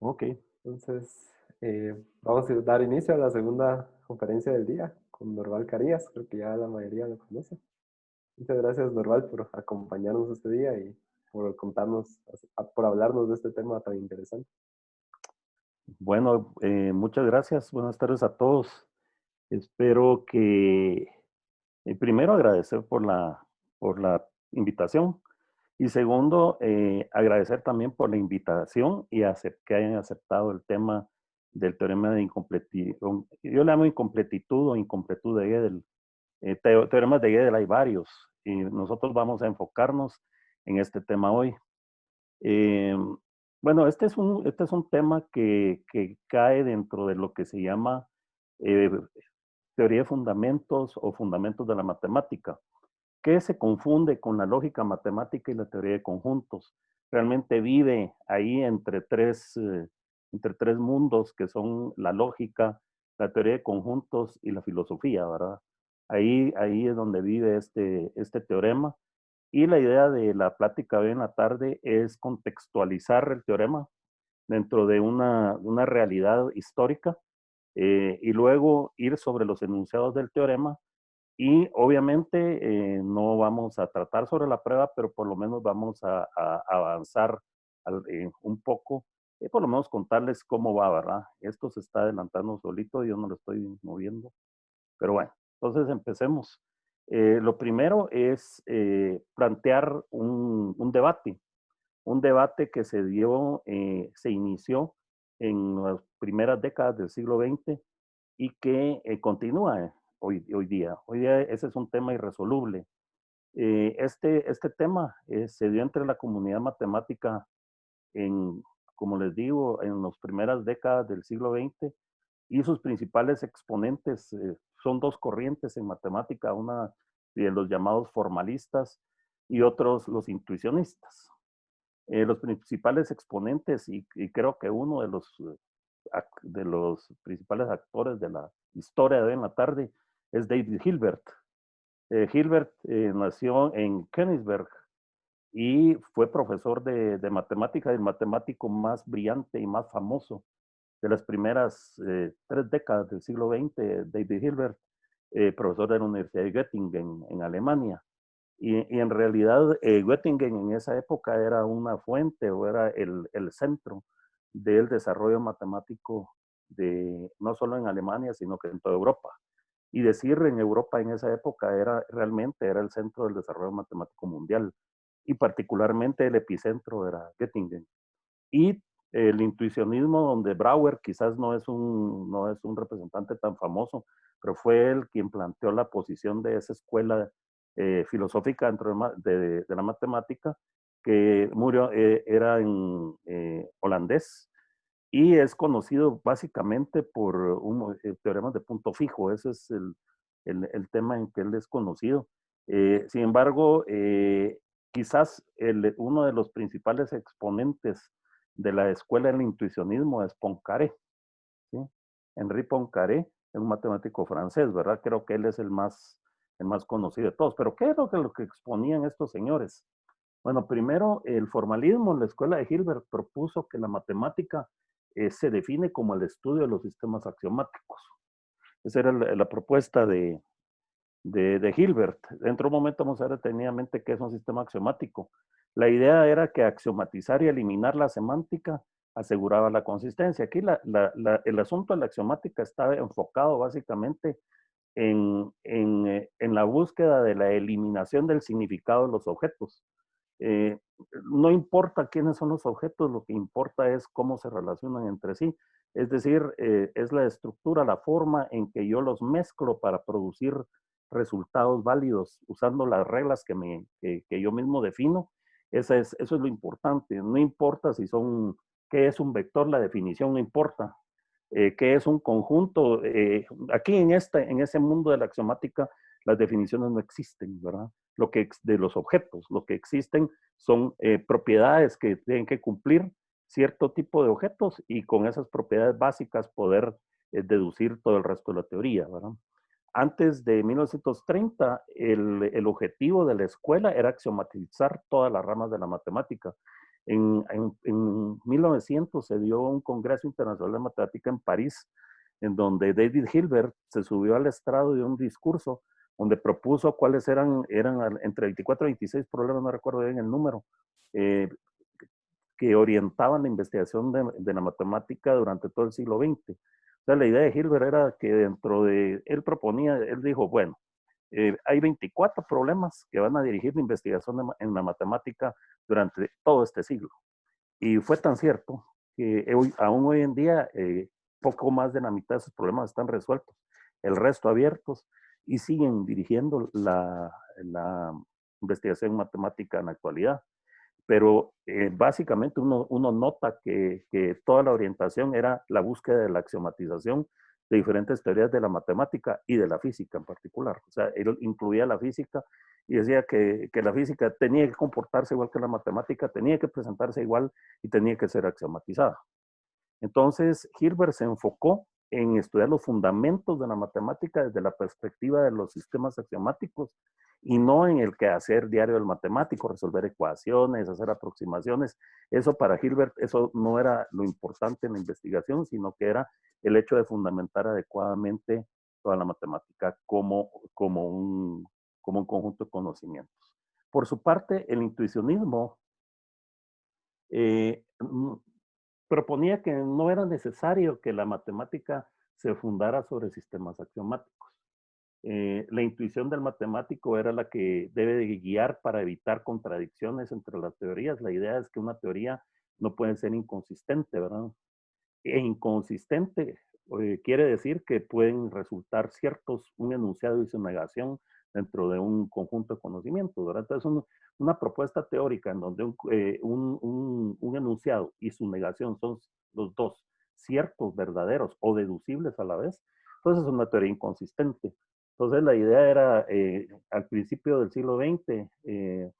Ok, entonces vamos a dar inicio a la segunda conferencia del día con Norval Carías, creo que ya la mayoría lo conoce. Muchas gracias Norval por acompañarnos este día y por contarnos, por hablarnos de este tema tan interesante. Bueno, muchas gracias. Buenas tardes a todos. Espero que, primero, agradecer por la invitación y segundo, agradecer también por la invitación y que hayan aceptado el tema del teorema de incompletitud. Yo le llamo incompletitud o incompletud de Gödel. Teoremas de Gödel hay varios y nosotros vamos a enfocarnos en este tema hoy. Eh, bueno, este es un tema que cae dentro de lo que se llama eh, teoría de fundamentos o fundamentos de la matemática, que se confunde con la lógica matemática y la teoría de conjuntos. Realmente vive ahí entre tres mundos que son la lógica, la teoría de conjuntos y la filosofía, ¿verdad? Ahí es donde vive este teorema. Y la idea de la plática de hoy en la tarde es contextualizar el teorema dentro de una realidad histórica y luego ir sobre los enunciados del teorema y obviamente no vamos a tratar sobre la prueba, pero por lo menos vamos a avanzar un poco, por lo menos contarles cómo va, ¿verdad? Esto se está adelantando solito, yo no lo estoy moviendo, pero bueno, entonces empecemos. Lo primero es plantear un debate que se inició en las primeras décadas del siglo XX y que continúa hoy día. Hoy día ese es un tema irresoluble. Este tema se dio entre la comunidad matemática en, como les digo, en las primeras décadas del siglo XX y sus principales exponentes son dos corrientes en matemática, una de los llamados formalistas y otros los intuicionistas. Los principales exponentes y creo que uno de los principales actores de la historia de hoy en la tarde es David Hilbert. Hilbert nació en Königsberg y fue profesor de matemática, el matemático más brillante y más famoso de las primeras 3 décadas del siglo XX, David Hilbert, profesor de la Universidad de Göttingen en Alemania. Y en realidad Göttingen en esa época era una fuente o era el centro del desarrollo matemático no solo en Alemania, sino que en toda Europa. Y decir en Europa en esa época realmente era el centro del desarrollo matemático mundial y particularmente el epicentro era Göttingen. Y el intuicionismo donde Brouwer quizás no es un representante tan famoso, pero fue él quien planteó la posición de esa escuela filosófica dentro de la matemática, que era en holandés y es conocido básicamente por teoremas de punto fijo. Ese es el tema en que él es conocido. Sin embargo, quizás uno de los principales exponentes de la escuela del intuicionismo es Poincaré, ¿sí? Henri Poincaré es un matemático francés, ¿verdad? Creo que él es el más conocido de todos. Pero ¿qué es lo que exponían estos señores? Bueno, primero, el formalismo en la escuela de Hilbert propuso que la matemática se define como el estudio de los sistemas axiomáticos. Esa era la propuesta de Hilbert. Dentro de un momento vamos a ver detenidamente qué es un sistema axiomático. La idea era que axiomatizar y eliminar la semántica aseguraba la consistencia. Aquí el asunto de la axiomática estaba enfocado básicamente en la búsqueda de la eliminación del significado de los objetos. Eh, no importa quiénes son los objetos, lo que importa es cómo se relacionan entre sí. Es decir, es la estructura, la forma en que yo los mezclo para producir resultados válidos usando las reglas que yo mismo defino. Eso es lo importante. No importa si son, qué es un vector, la definición no importa. ¿Qué es un conjunto? Aquí en ese mundo de la axiomática, las definiciones no existen, ¿verdad? De los objetos, lo que existen son propiedades que tienen que cumplir cierto tipo de objetos y con esas propiedades básicas poder deducir todo el resto de la teoría, ¿verdad? Antes de 1930, el objetivo de la escuela era axiomatizar todas las ramas de la matemática. En 1900 se dio un Congreso Internacional de Matemática en París, en donde David Hilbert se subió al estrado de un discurso donde propuso cuáles eran entre 24 y 26 problemas, no recuerdo bien el número, eh, que orientaban la investigación de la matemática durante todo el siglo XX. O sea, la idea de Hilbert era que él dijo, bueno, hay 24 problemas que van a dirigir la investigación en la matemática durante todo este siglo. Y fue tan cierto que aún hoy en día poco más de la mitad de esos problemas están resueltos, el resto abiertos, y siguen dirigiendo la investigación matemática en la actualidad. Pero básicamente uno nota que toda la orientación era la búsqueda de la axiomatización de diferentes teorías de la matemática y de la física en particular. O sea, él incluía la física y decía que la física tenía que comportarse igual que la matemática, tenía que presentarse igual y tenía que ser axiomatizada. Entonces, Hilbert se enfocó en estudiar los fundamentos de la matemática desde la perspectiva de los sistemas axiomáticos y no en el quehacer diario del matemático, resolver ecuaciones, hacer aproximaciones. Eso para Hilbert, eso no era lo importante en la investigación, sino que era el hecho de fundamentar adecuadamente toda la matemática como un conjunto de conocimientos. Por su parte, el intuicionismo eh, proponía que no era necesario que la matemática se fundara sobre sistemas axiomáticos. La intuición del matemático era la que debe de guiar para evitar contradicciones entre las teorías. La idea es que una teoría no puede ser inconsistente, ¿verdad? E inconsistente quiere decir que pueden resultar ciertos, un enunciado y su negación dentro de un conjunto de conocimientos, ¿verdad? Entonces, una propuesta teórica en donde un enunciado y su negación son los dos ciertos, verdaderos o deducibles a la vez, entonces es una teoría inconsistente. Entonces, la idea era, al principio del siglo XX, en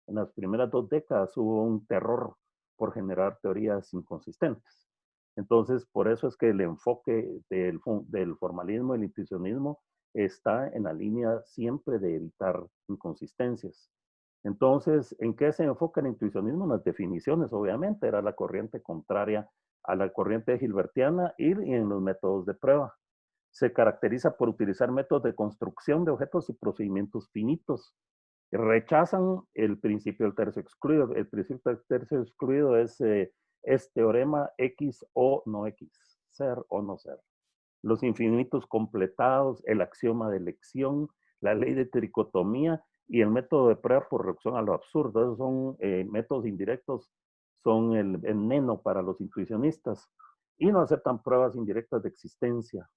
las primeras 2 décadas hubo un terror por generar teorías inconsistentes. Entonces, por eso es que el enfoque del formalismo y el intuicionismo está en la línea siempre de evitar inconsistencias. Entonces, ¿en qué se enfoca el intuicionismo? En las definiciones, obviamente, era la corriente contraria a la corriente gilbertiana y en los métodos de prueba. Se caracteriza por utilizar métodos de construcción de objetos y procedimientos finitos. Rechazan el principio del tercio excluido. El principio del tercio excluido es teorema X o no X, ser o no ser. Los infinitos completados, el axioma de elección, la ley de tricotomía y el método de prueba por reducción a lo absurdo. Esos son métodos indirectos, son el neno para los intuicionistas y no aceptan pruebas indirectas de existencia.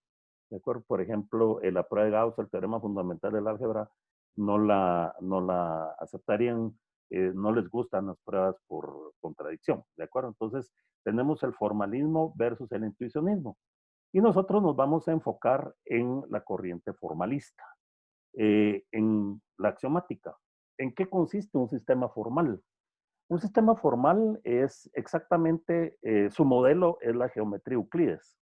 ¿De acuerdo? Por ejemplo, la prueba de Gauss, el teorema fundamental del álgebra, no la aceptarían, no les gustan las pruebas por contradicción, ¿de acuerdo? Entonces, tenemos el formalismo versus el intuicionismo. Y nosotros nos vamos a enfocar en la corriente formalista, en la axiomática. ¿En qué consiste un sistema formal? Un sistema formal es exactamente, su modelo es la geometría Euclides.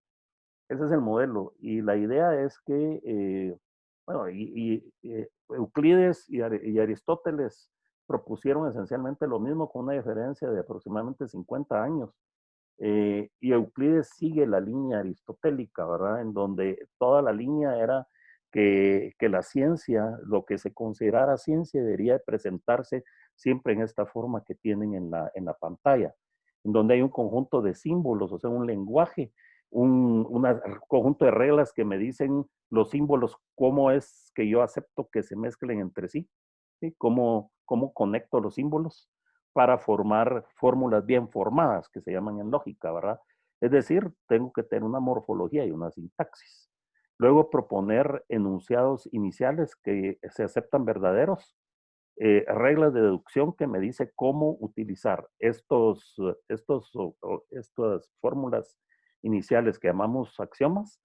Ese es el modelo. Y la idea es que, bueno, Euclides y Aristóteles propusieron esencialmente lo mismo con una diferencia de aproximadamente 50 años. Y Euclides sigue la línea aristotélica, ¿verdad? En donde toda la línea era que la ciencia, lo que se considerara ciencia, debería presentarse siempre en esta forma que tienen en la pantalla, en donde hay un conjunto de símbolos, o sea, un lenguaje, un conjunto de reglas que me dicen los símbolos, cómo es que yo acepto que se mezclen entre sí, ¿sí? Cómo conecto los símbolos para formar fórmulas bien formadas, que se llaman en lógica, ¿verdad? Es decir, tengo que tener una morfología y una sintaxis. Luego proponer enunciados iniciales que se aceptan verdaderos, reglas de deducción que me dice cómo utilizar estas fórmulas iniciales que llamamos axiomas,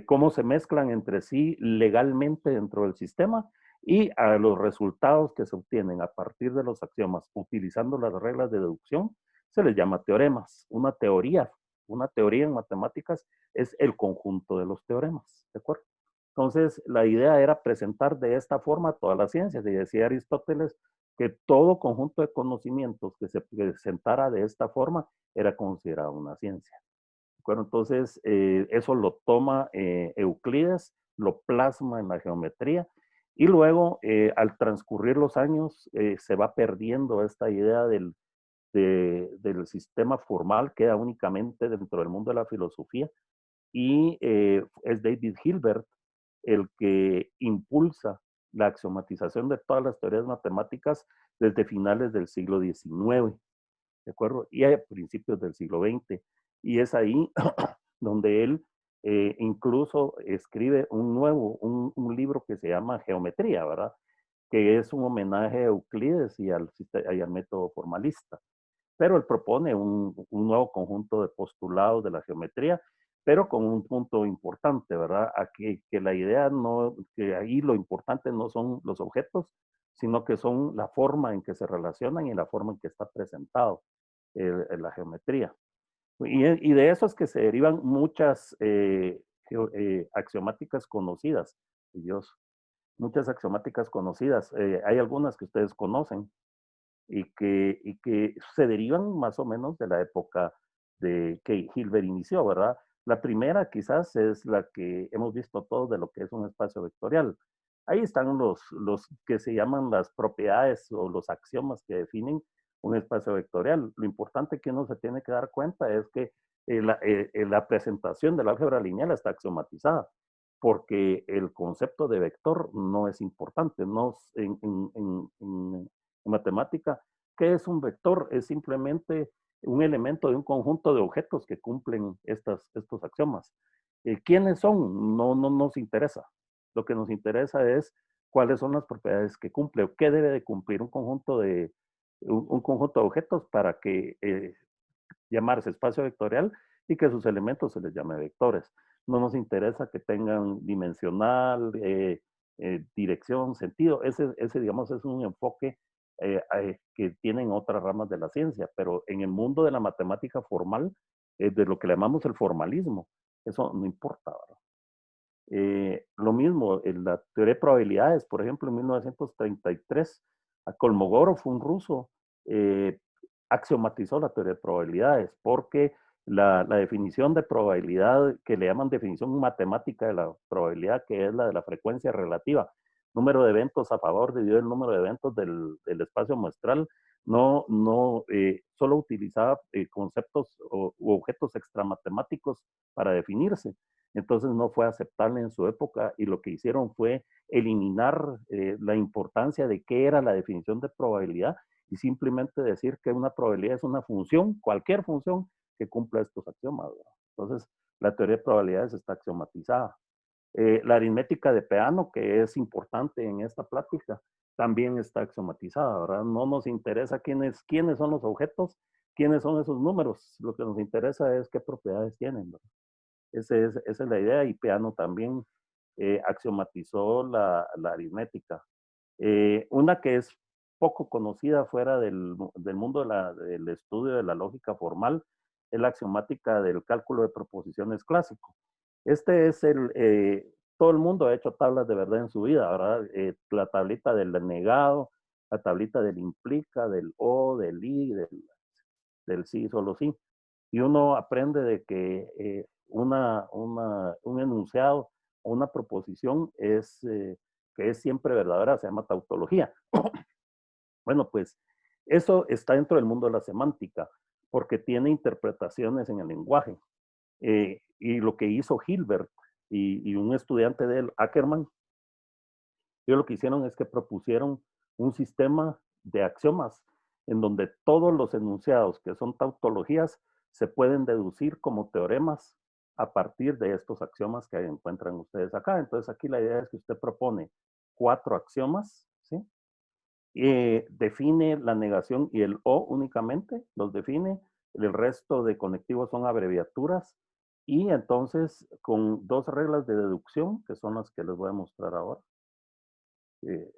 cómo se mezclan entre sí legalmente dentro del sistema y a los resultados que se obtienen a partir de los axiomas utilizando las reglas de deducción se les llama teoremas. Una teoría en matemáticas es el conjunto de los teoremas, ¿de acuerdo? Entonces, la idea era presentar de esta forma todas las ciencias. Y decía Aristóteles, que todo conjunto de conocimientos que se presentara de esta forma era considerado una ciencia. ¿De acuerdo? Entonces, eso lo toma Euclides, lo plasma en la geometría, y luego, al transcurrir los años, se va perdiendo esta idea del sistema formal, queda únicamente dentro del mundo de la filosofía, y es David Hilbert el que impulsa la axiomatización de todas las teorías matemáticas desde finales del siglo XIX, ¿de acuerdo? Y a principios del siglo XX. Y es ahí donde él incluso escribe un libro que se llama Geometría, ¿verdad? Que es un homenaje a Euclides y al método formalista. Pero él propone un nuevo conjunto de postulados de la geometría, pero con un punto importante, ¿verdad? Aquí, que la idea no, que ahí lo importante no son los objetos, sino que son la forma en que se relacionan y la forma en que está presentado la geometría. Y de eso es que se derivan muchas axiomáticas conocidas, Dios, muchas axiomáticas conocidas. Hay algunas que ustedes conocen, y que se derivan más o menos de la época de que Hilbert inició, ¿verdad? La primera quizás es la que hemos visto todos de lo que es un espacio vectorial. Ahí están los que se llaman las propiedades o los axiomas que definen un espacio vectorial. Lo importante que uno se tiene que dar cuenta es que la presentación del álgebra lineal está axiomatizada, porque el concepto de vector no es importante, no en matemática. ¿Qué es un vector? Es simplemente un elemento de un conjunto de objetos que cumplen estos axiomas. ¿Quiénes son? No nos interesa. Lo que nos interesa es cuáles son las propiedades que cumple o qué debe de cumplir un conjunto de objetos para que llamarse espacio vectorial y que sus elementos se les llame vectores. No nos interesa que tengan dimensional, dirección, sentido. Ese, digamos, es un enfoque que tienen otras ramas de la ciencia, pero en el mundo de la matemática formal, de lo que le llamamos el formalismo, eso no importa, ¿verdad? Lo mismo, en la teoría de probabilidades, por ejemplo, en 1933, a Kolmogorov, un ruso, axiomatizó la teoría de probabilidades, porque la definición de probabilidad, que le llaman definición matemática de la probabilidad, que es la de la frecuencia relativa, número de eventos a favor dividido el número de eventos del espacio muestral, solo utilizaba conceptos u objetos extramatemáticos para definirse. Entonces no fue aceptable en su época y lo que hicieron fue eliminar la importancia de qué era la definición de probabilidad y simplemente decir que una probabilidad es una función, cualquier función que cumpla estos axiomas, ¿verdad? Entonces, la teoría de probabilidades está axiomatizada. La aritmética de Peano, que es importante en esta plática, también está axiomatizada, ¿verdad? No nos interesa quiénes son los objetos, quiénes son esos números. Lo que nos interesa es qué propiedades tienen, ¿verdad? Esa es la idea, y Peano también axiomatizó la aritmética. Una que es poco conocida fuera del mundo del estudio de la lógica formal es la axiomática del cálculo de proposiciones clásico. Este es todo el mundo ha hecho tablas de verdad en su vida, ¿verdad? La tablita del negado, la tablita del implica, del o, del i, del sí, solo sí. Y uno aprende de que un enunciado o una proposición que es siempre verdadera, se llama tautología. Bueno, pues eso está dentro del mundo de la semántica, porque tiene interpretaciones en el lenguaje. Y lo que hizo Hilbert y un estudiante de él, Ackermann, ellos lo que hicieron es que propusieron un sistema de axiomas en donde todos los enunciados que son tautologías se pueden deducir como teoremas a partir de estos axiomas que encuentran ustedes acá. Entonces aquí la idea es que usted propone 4 axiomas, ¿sí? Define la negación y el o únicamente, los define. El resto de conectivos son abreviaturas. Y entonces con 2 reglas de deducción, que son las que les voy a mostrar ahora, eh,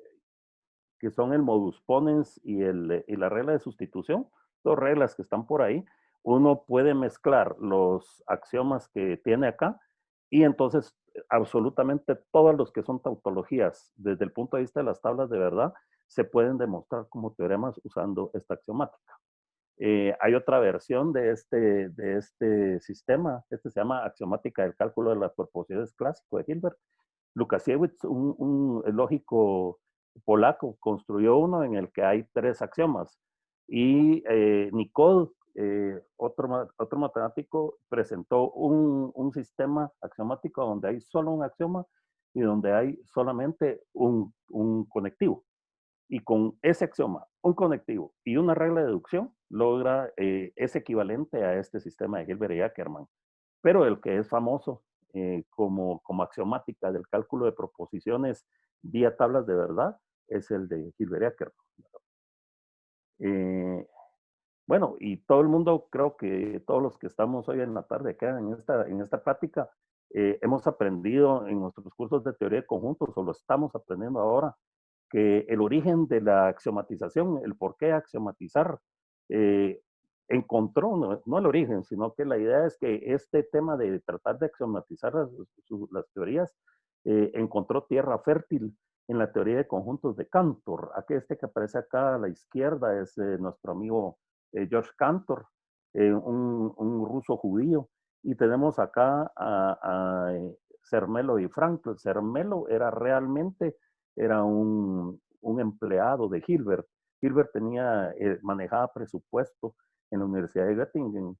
que son el modus ponens y la regla de sustitución, 2 reglas que están por ahí. Uno puede mezclar los axiomas que tiene acá y entonces absolutamente todos los que son tautologías desde el punto de vista de las tablas de verdad se pueden demostrar como teoremas usando esta axiomática. Hay otra versión de este sistema, este se llama axiomática del cálculo de las proporciones clásico de Hilbert. Lukasiewicz, un lógico polaco, construyó uno en el que hay 3 axiomas. Y Nicole, otro matemático, presentó un sistema axiomático donde hay solo un axioma y donde hay solamente un conectivo. Y con ese axioma, un conectivo y una regla de deducción, logra es equivalente a este sistema de Hilbert y Ackermann. Pero el que es famoso como axiomática del cálculo de proposiciones vía tablas de verdad es el de Hilbert y Ackermann. Bueno, y todo el mundo, creo que todos los que estamos hoy en la tarde acá en esta plática, hemos aprendido en nuestros cursos de teoría de conjuntos, o lo estamos aprendiendo ahora, que el origen de la axiomatización, el por qué axiomatizar, encontró, no el origen, sino que la idea es que este tema de tratar de axiomatizar las teorías encontró tierra fértil en la teoría de conjuntos de Cantor. Aquí este que aparece acá a la izquierda es nuestro amigo George Cantor, un ruso judío. Y tenemos acá a Zermelo y Frankl. Zermelo era realmente un empleado de Hilbert. Hilbert manejaba presupuesto en la Universidad de Göttingen,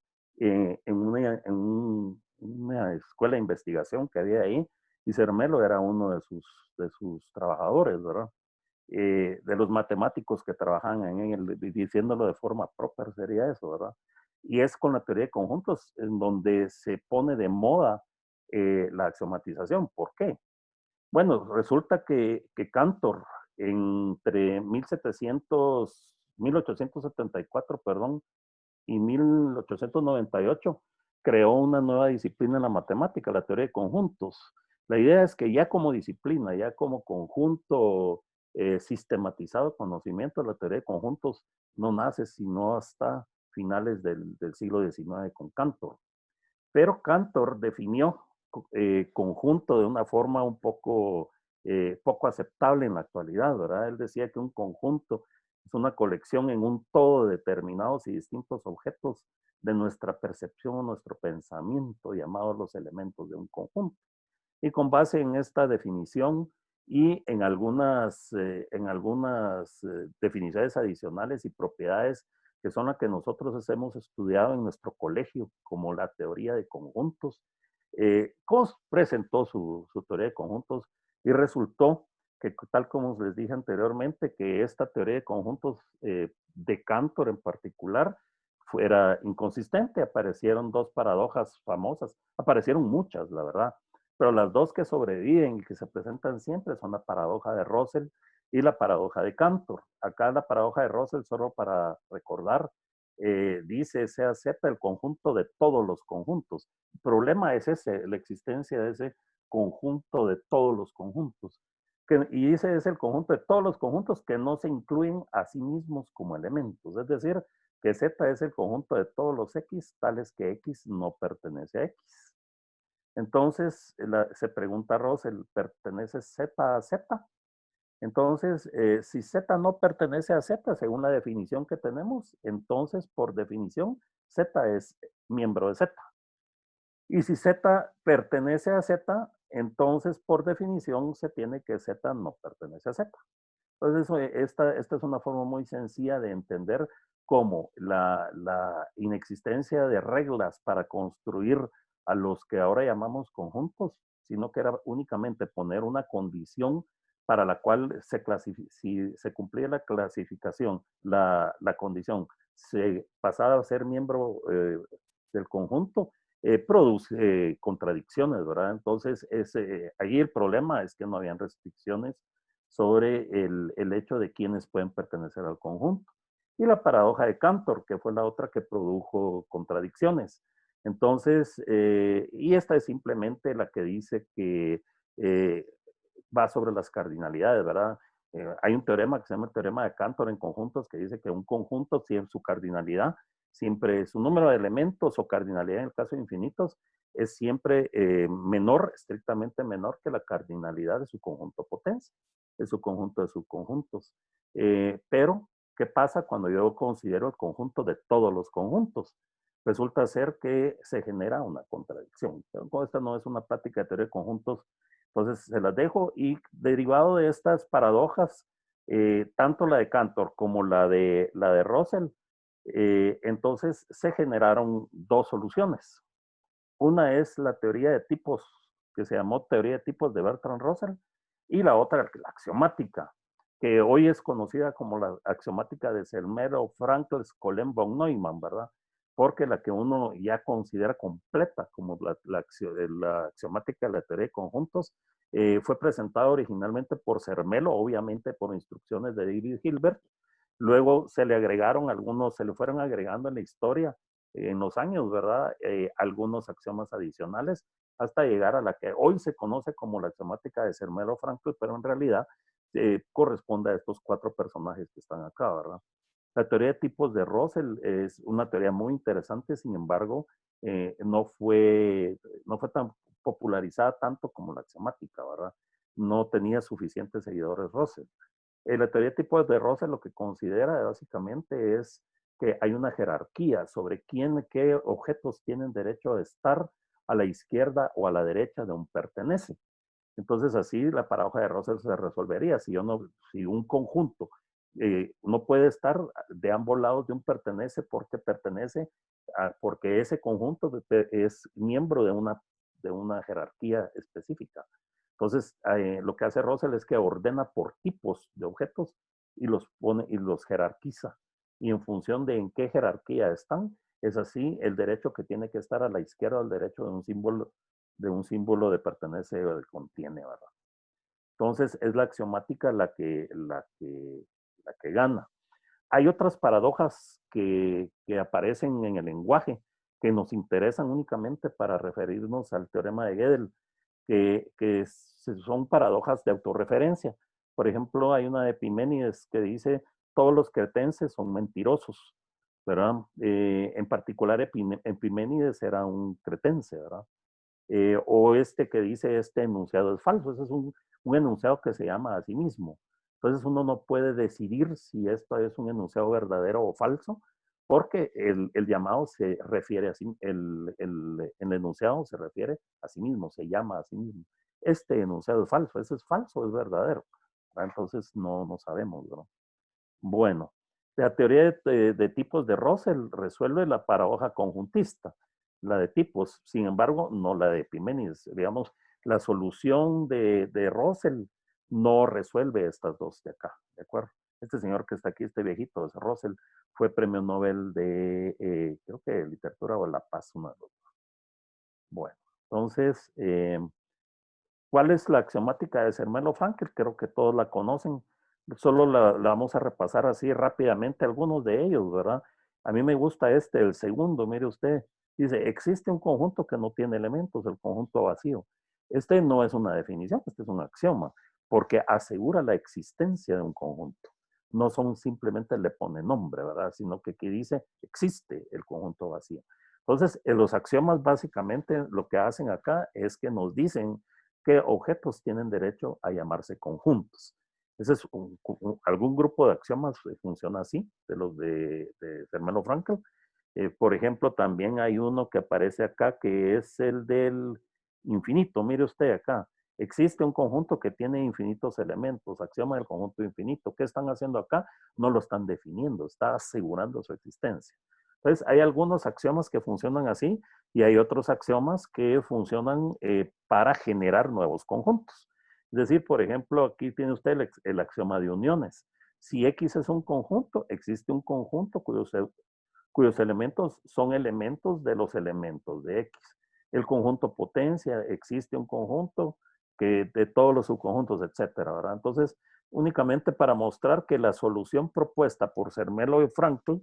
una escuela de investigación que había ahí, y Zermelo era uno de sus trabajadores, ¿verdad? De los matemáticos que trabajan en él, diciéndolo de forma proper sería eso, ¿verdad? Y es con la teoría de conjuntos en donde se pone de moda la axiomatización. ¿Por qué? Bueno, resulta que Cantor entre 1874, perdón, y 1898 creó una nueva disciplina en la matemática, la teoría de conjuntos. La idea es que ya como disciplina, ya como conjunto sistematizado de conocimiento, la teoría de conjuntos no nace sino hasta finales del siglo XIX con Cantor. Pero Cantor definió conjunto de una forma un poco aceptable en la actualidad, ¿verdad? Él decía que un conjunto es una colección en un todo de determinados y distintos objetos de nuestra percepción o nuestro pensamiento, llamados los elementos de un conjunto. Y con base en esta definición y en algunas definiciones adicionales y propiedades que son las que nosotros hemos estudiado en nuestro colegio, como la teoría de conjuntos, Coase presentó su teoría de conjuntos y resultó que, tal como les dije anteriormente, que esta teoría de conjuntos de Cantor en particular fuera inconsistente. Aparecieron 2 paradojas famosas, aparecieron muchas, la verdad, pero las 2 que sobreviven y que se presentan siempre son la paradoja de Russell y la paradoja de Cantor. Acá la paradoja de Russell, solo para recordar, dice sea Z el conjunto de todos los conjuntos. El problema es ese, la existencia de ese conjunto de todos los conjuntos. Y ese es el conjunto de todos los conjuntos que no se incluyen a sí mismos como elementos. Es decir, que Z es el conjunto de todos los X, tales que X no pertenece a X. Entonces, se pregunta Russell, ¿pertenece Z a Z? Entonces, si Z no pertenece a Z, según la definición que tenemos, entonces, por definición, Z es miembro de Z. Y si Z pertenece a Z, entonces, por definición, se tiene que Z no pertenece a Z. Entonces, esta es una forma muy sencilla de entender cómo la inexistencia de reglas para construir a los que ahora llamamos conjuntos, sino que era únicamente poner una condición para la cual si se cumplía la clasificación, la condición, se pasaba a ser miembro del conjunto, produce contradicciones, ¿verdad? Entonces, ahí el problema es que no habían restricciones sobre el hecho de quiénes pueden pertenecer al conjunto. Y la paradoja de Cantor, que fue la otra que produjo contradicciones. Entonces, y esta es simplemente la que dice que va sobre las cardinalidades, ¿verdad? Hay un teorema que se llama el teorema de Cantor en conjuntos que dice que un conjunto, si en su cardinalidad siempre su número de elementos o cardinalidad en el caso de infinitos es siempre menor, estrictamente menor que la cardinalidad de su conjunto potencia, de su conjunto de subconjuntos. Pero, ¿qué pasa cuando yo considero el conjunto de todos los conjuntos? Resulta ser que se genera una contradicción. Pero esta no es una práctica de teoría de conjuntos, entonces se las dejo y derivado de estas paradojas, tanto la de Cantor como la de Russell, entonces se generaron dos soluciones. Una es la teoría de tipos, que se llamó teoría de tipos de Bertrand Russell, y la otra, la axiomática, que hoy es conocida como la axiomática de Zermelo, Frankl, Skolem, von Neumann, ¿verdad? Porque la que uno ya considera completa como la axiomática de la teoría de conjuntos fue presentada originalmente por Zermelo, obviamente por instrucciones de David Hilbert. Luego se le agregaron algunos, se le fueron agregando en la historia en los años, ¿verdad? Algunos axiomas adicionales hasta llegar a la que hoy se conoce como la axiomática de Zermelo-Frankl, pero en realidad corresponde a estos cuatro personajes que están acá, ¿verdad? La teoría de tipos de Russell es una teoría muy interesante, sin embargo, no fue tan popularizada tanto como la axiomática, ¿verdad? No tenía suficientes seguidores Russell. La teoría de tipos de Russell lo que considera básicamente es que hay una jerarquía sobre qué objetos tienen derecho a estar a la izquierda o a la derecha de un pertenece. Entonces así la paradoja de Russell se resolvería. Si un conjunto no puede estar de ambos lados de un pertenece porque ese conjunto es miembro de una jerarquía específica. Entonces, lo que hace Russell es que ordena por tipos de objetos y los pone y los jerarquiza. Y en función de en qué jerarquía están, es así el derecho que tiene que estar a la izquierda o al derecho de un símbolo de pertenece o de contiene, ¿verdad? Entonces, es la axiomática la que gana. Hay otras paradojas que aparecen en el lenguaje que nos interesan únicamente para referirnos al teorema de Gödel, que son paradojas de autorreferencia. Por ejemplo, hay una de Epiménides que dice, todos los cretenses son mentirosos, ¿verdad? En particular, Epiménides era un cretense, ¿verdad? O este que dice, este enunciado es falso. Ese es un enunciado que se llama a sí mismo. Entonces uno no puede decidir si esto es un enunciado verdadero o falso, porque el llamado se refiere a sí, el enunciado se refiere a sí mismo, se llama a sí mismo. Este enunciado es falso, ese es falso, es verdadero. Entonces no sabemos, ¿no? Bueno, la teoría de tipos de Russell resuelve la paradoja conjuntista, la de tipos, sin embargo, no la de Epiménides. Digamos, la solución de Russell no resuelve estas dos de acá, ¿de acuerdo? Este señor que está aquí, este viejito, es Russell, fue premio Nobel creo que de literatura o de la paz, uno de los dos. Bueno, entonces, ¿cuál es la axiomática de Zermelo-Frankl? Creo que todos la conocen. Solo la vamos a repasar así rápidamente, algunos de ellos, ¿verdad? A mí me gusta el segundo, mire usted. Dice, existe un conjunto que no tiene elementos, el conjunto vacío. Este no es una definición, este es un axioma, porque asegura la existencia de un conjunto. No son simplemente le pone nombre, ¿verdad? Sino que aquí dice, existe el conjunto vacío. Entonces, los axiomas básicamente lo que hacen acá es que nos dicen qué objetos tienen derecho a llamarse conjuntos. Ese es algún grupo de axiomas funciona así, de los de Zermelo-Frankl. Por ejemplo, también hay uno que aparece acá que es el del infinito. Mire usted acá. Existe un conjunto que tiene infinitos elementos, axioma del conjunto infinito. ¿Qué están haciendo acá? No lo están definiendo, está asegurando su existencia. Entonces, hay algunos axiomas que funcionan así y hay otros axiomas que funcionan para generar nuevos conjuntos. Es decir, por ejemplo, aquí tiene usted el axioma de uniones. Si X es un conjunto, existe un conjunto cuyos elementos son elementos de los elementos de X. El conjunto potencia, existe un conjunto que de todos los subconjuntos, etcétera, ¿verdad? Entonces, únicamente para mostrar que la solución propuesta por Zermelo y Frankl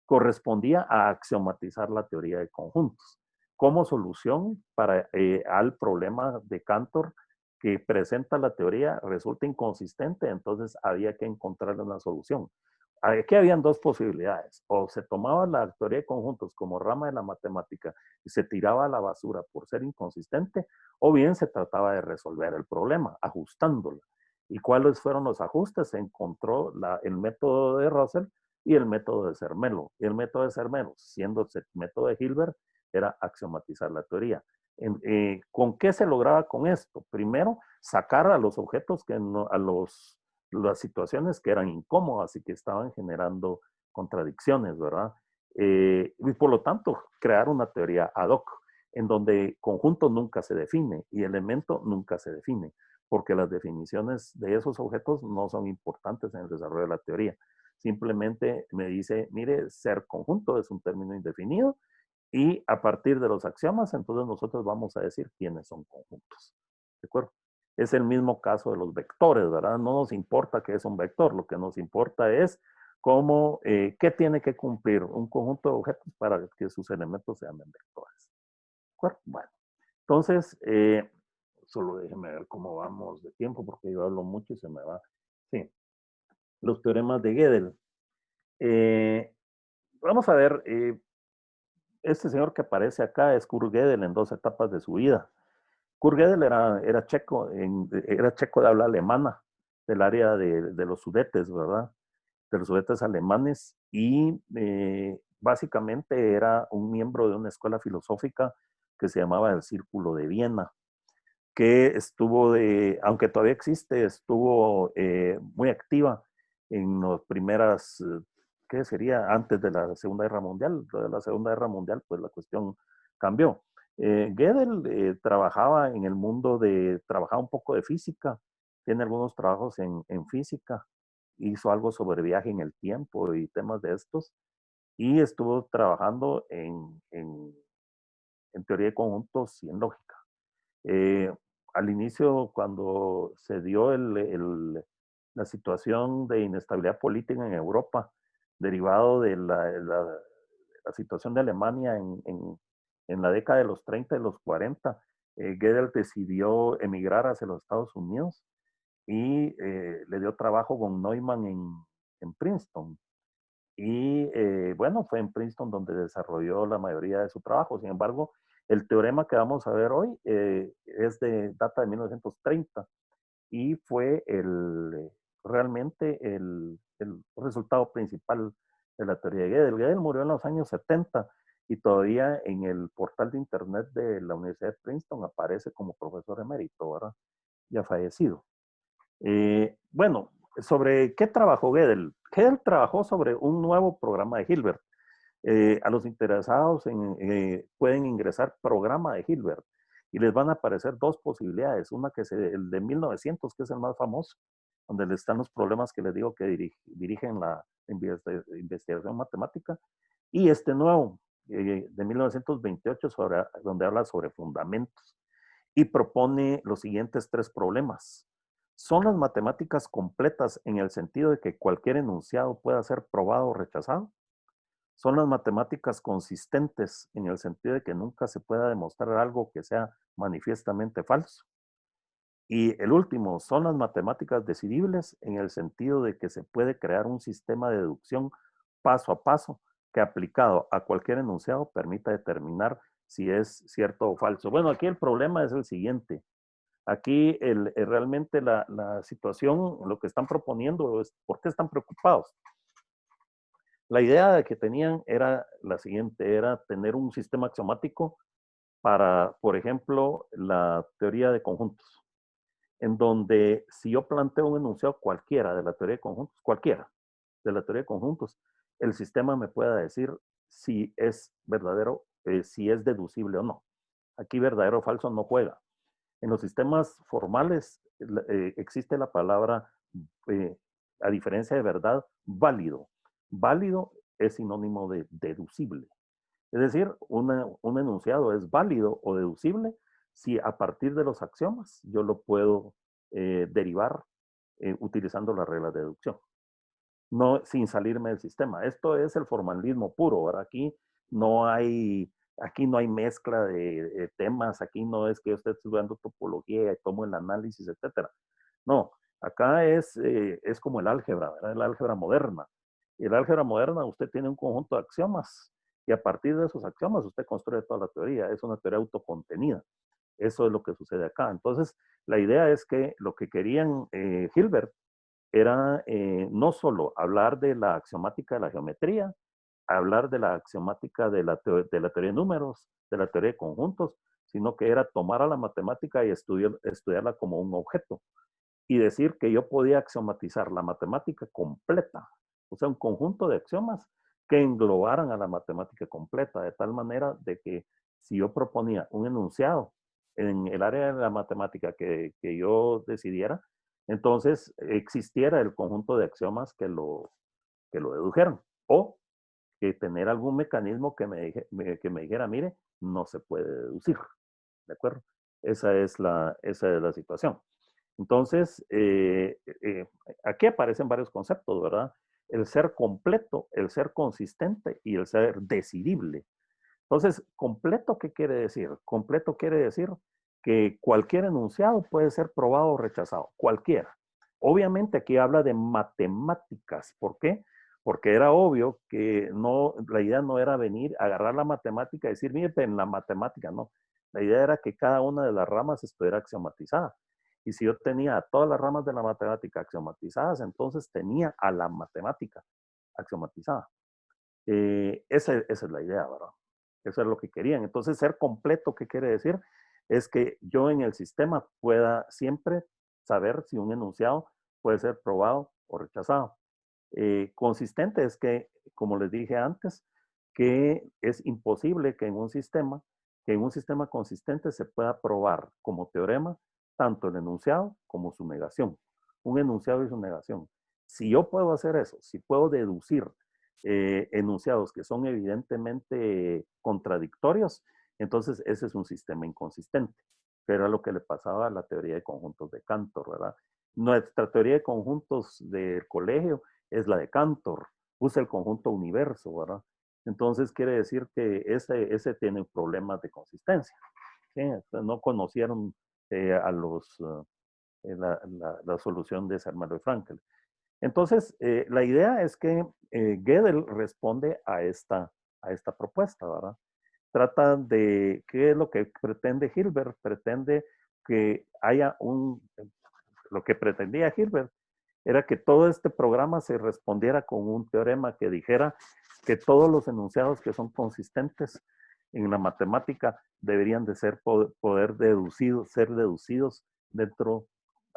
correspondía a axiomatizar la teoría de conjuntos como solución al problema de Cantor que presenta la teoría resulta inconsistente, entonces había que encontrarle una solución. aquí habían dos posibilidades. O se tomaba la teoría de conjuntos como rama de la matemática y se tiraba a la basura por ser inconsistente, o bien se trataba de resolver el problema, ajustándola. ¿Y cuáles fueron los ajustes? Se encontró el método de Russell y el método de Zermelo. Y el método de Zermelo, siendo el método de Hilbert, era axiomatizar la teoría. ¿Con qué se lograba con esto? Primero, sacar a los objetos, las situaciones que eran incómodas y que estaban generando contradicciones, ¿verdad? Y por lo tanto, crear una teoría ad hoc, en donde conjunto nunca se define y elemento nunca se define, porque las definiciones de esos objetos no son importantes en el desarrollo de la teoría. Simplemente me dice, mire, ser conjunto es un término indefinido y a partir de los axiomas, entonces nosotros vamos a decir quiénes son conjuntos. ¿De acuerdo? Es el mismo caso de los vectores, ¿verdad? No nos importa qué es un vector, lo que nos importa es cómo, qué tiene que cumplir un conjunto de objetos para que sus elementos sean vectores. ¿De acuerdo? Bueno, entonces, solo déjenme ver cómo vamos de tiempo, porque yo hablo mucho y se me va. Sí, los teoremas de Gödel. Vamos a ver, este señor que aparece acá es Kurt Gödel en dos etapas de su vida. Kurt Gödel era checo de habla alemana, del área de los Sudetes, ¿verdad? De los Sudetes alemanes, y básicamente era un miembro de una escuela filosófica que se llamaba el Círculo de Viena, que estuvo, aunque todavía existe, estuvo muy activa en las primeras, ¿qué sería? Antes de la Segunda Guerra Mundial. De la Segunda Guerra Mundial, pues la cuestión cambió. Gödel trabajaba en el mundo trabajaba un poco de física, tiene algunos trabajos en física, hizo algo sobre viaje en el tiempo y temas de estos, y estuvo trabajando en teoría de conjuntos y en lógica. Eh, Al inicio, cuando se dio la situación de inestabilidad política en Europa, derivado de la situación de Alemania en la década de los 30 y los 40, Gödel decidió emigrar hacia los Estados Unidos y le dio trabajo con Neumann en Princeton. Y bueno, fue en Princeton donde desarrolló la mayoría de su trabajo. Sin embargo, el teorema que vamos a ver hoy data de 1930 y fue realmente el resultado principal de la teoría de Gödel. Gödel murió en los años 70 y todavía en el portal de internet de la Universidad de Princeton aparece como profesor emérito, ¿verdad? Ya fallecido. Bueno, ¿sobre qué trabajó Gödel? Gödel trabajó sobre un nuevo programa de Hilbert. A los interesados pueden ingresar programa de Hilbert y les van a aparecer dos posibilidades. Una que es el de 1900, que es el más famoso, donde están los problemas que les digo que dirigen la investigación matemática, y este nuevo, de 1928, donde habla sobre fundamentos y propone los siguientes tres problemas. ¿Son las matemáticas completas en el sentido de que cualquier enunciado pueda ser probado o rechazado? ¿Son las matemáticas consistentes en el sentido de que nunca se pueda demostrar algo que sea manifiestamente falso? Y el último, ¿son las matemáticas decidibles en el sentido de que se puede crear un sistema de deducción paso a paso que aplicado a cualquier enunciado permita determinar si es cierto o falso? Bueno, aquí el problema es el siguiente. Aquí realmente la situación, lo que están proponiendo es, ¿por qué están preocupados? La idea que tenían era la siguiente, era tener un sistema axiomático para, por ejemplo, la teoría de conjuntos, en donde si yo planteo un enunciado cualquiera de la teoría de conjuntos, cualquiera de la teoría de conjuntos, el sistema me pueda decir si es verdadero, si es deducible o no. Aquí verdadero o falso no juega. En los sistemas formales existe la palabra, eh, a diferencia de verdad, válido. Válido es sinónimo de deducible. Es decir, un enunciado es válido o deducible si a partir de los axiomas yo lo puedo derivar utilizando las reglas de deducción, no sin salirme del sistema. Esto es el formalismo puro, ¿verdad? Aquí no hay mezcla de temas, aquí no es que yo esté estudiando topología y tomo el análisis, etcétera. No, acá es como el álgebra, ¿verdad? El álgebra moderna. el álgebra moderna, usted tiene un conjunto de axiomas y a partir de esos axiomas usted construye toda la teoría. Es una teoría autocontenida. Eso es lo que sucede acá. Entonces, la idea es que lo que querían Hilbert era no solo hablar de la axiomática de la geometría, hablar de la axiomática de la teoría de números, de la teoría de conjuntos, sino que era tomar a la matemática y estudiarla como un objeto y decir que yo podía axiomatizar la matemática completa, o sea, un conjunto de axiomas que englobaran a la matemática completa, de tal manera de que si yo proponía un enunciado en el área de la matemática que yo decidiera, entonces existiera el conjunto de axiomas que lo dedujeran. O que tener algún mecanismo que me dijera, mire, no se puede deducir. ¿De acuerdo? Esa es la situación. Entonces, aquí aparecen varios conceptos, ¿verdad? El ser completo, el ser consistente y el ser decidible. Entonces, completo, ¿qué quiere decir? Completo quiere decir que cualquier enunciado puede ser probado o rechazado, cualquiera. Obviamente aquí habla de matemáticas. ¿Por qué? Porque era obvio que no, la idea no era venir, agarrar la matemática y decir, mire, en la matemática, no. La idea era que cada una de las ramas estuviera axiomatizada. Y si yo tenía todas las ramas de la matemática axiomatizadas, entonces tenía a la matemática axiomatizada. Esa es la idea, ¿verdad? Eso es lo que querían. Entonces, ser completo, ¿qué quiere decir? Es que yo en el sistema pueda siempre saber si un enunciado puede ser probado o rechazado. Consistente es que, como les dije antes, que es imposible que en un sistema consistente se pueda probar como teorema tanto el enunciado como su negación. Un enunciado y su negación. Si yo puedo hacer eso, si puedo deducir enunciados que son evidentemente contradictorios, entonces ese es un sistema inconsistente. Pero era lo que le pasaba a la teoría de conjuntos de Cantor, ¿verdad? Nuestra teoría de conjuntos del colegio es la de Cantor, usa el conjunto universo, ¿verdad? Entonces quiere decir que ese tiene problemas de consistencia. ¿Sí? No conocieron a la solución de Sermalo y Frankel. Entonces, la idea es que Gödel responde a esta propuesta, ¿verdad? Trata de, ¿qué es lo que pretende Hilbert? Pretende que haya lo que pretendía Hilbert era que todo este programa se respondiera con un teorema que dijera que todos los enunciados que son consistentes en la matemática deberían de ser deducidos dentro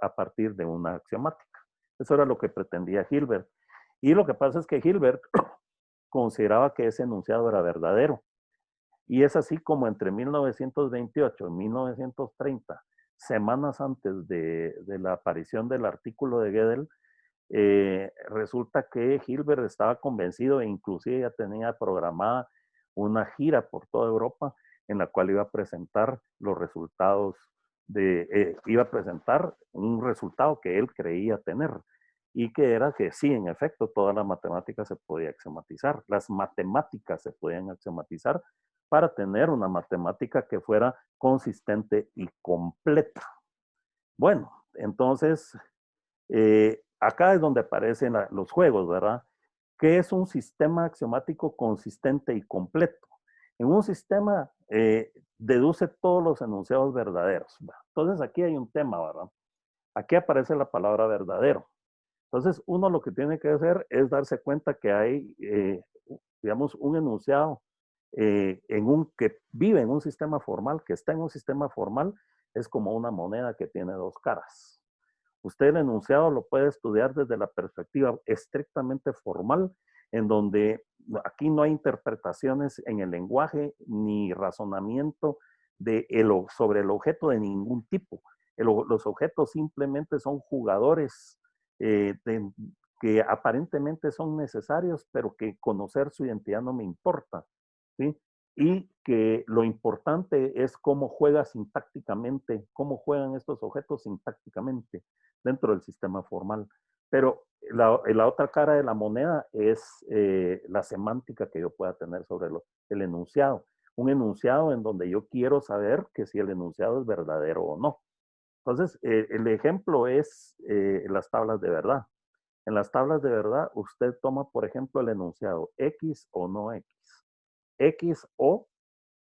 a partir de una axiomática. Eso era lo que pretendía Hilbert. Y lo que pasa es que Hilbert consideraba que ese enunciado era verdadero. Y es así como entre 1928 y 1930, semanas antes de la aparición del artículo de Gödel, resulta que Hilbert estaba convencido e inclusive ya tenía programada una gira por toda Europa en la cual iba a presentar los resultados iba a presentar un resultado que él creía tener y que era que sí, en efecto, toda la matemática se podía axiomatizar, las matemáticas se podían axiomatizar para tener una matemática que fuera consistente y completa. Bueno, entonces acá es donde aparecen los juegos, ¿verdad? ¿Qué es un sistema axiomático consistente y completo? En un sistema deduce todos los enunciados verdaderos. Entonces aquí hay un tema, ¿verdad? Aquí aparece la palabra verdadero. Entonces uno lo que tiene que hacer es darse cuenta que hay, digamos, un enunciado que vive en un sistema formal, que está en un sistema formal, es como una moneda que tiene dos caras. Usted el enunciado lo puede estudiar desde la perspectiva estrictamente formal, en donde aquí no hay interpretaciones en el lenguaje ni razonamiento sobre el objeto de ningún tipo. Los objetos simplemente son jugadores que aparentemente son necesarios, pero que conocer su identidad no me importa. ¿Sí? Y que lo importante es cómo juega sintácticamente, cómo juegan estos objetos sintácticamente dentro del sistema formal. Pero la otra cara de la moneda es la semántica que yo pueda tener sobre el enunciado. Un enunciado en donde yo quiero saber que si el enunciado es verdadero o no. Entonces, el ejemplo es las tablas de verdad. En las tablas de verdad, usted toma, por ejemplo, el enunciado X o no X. X o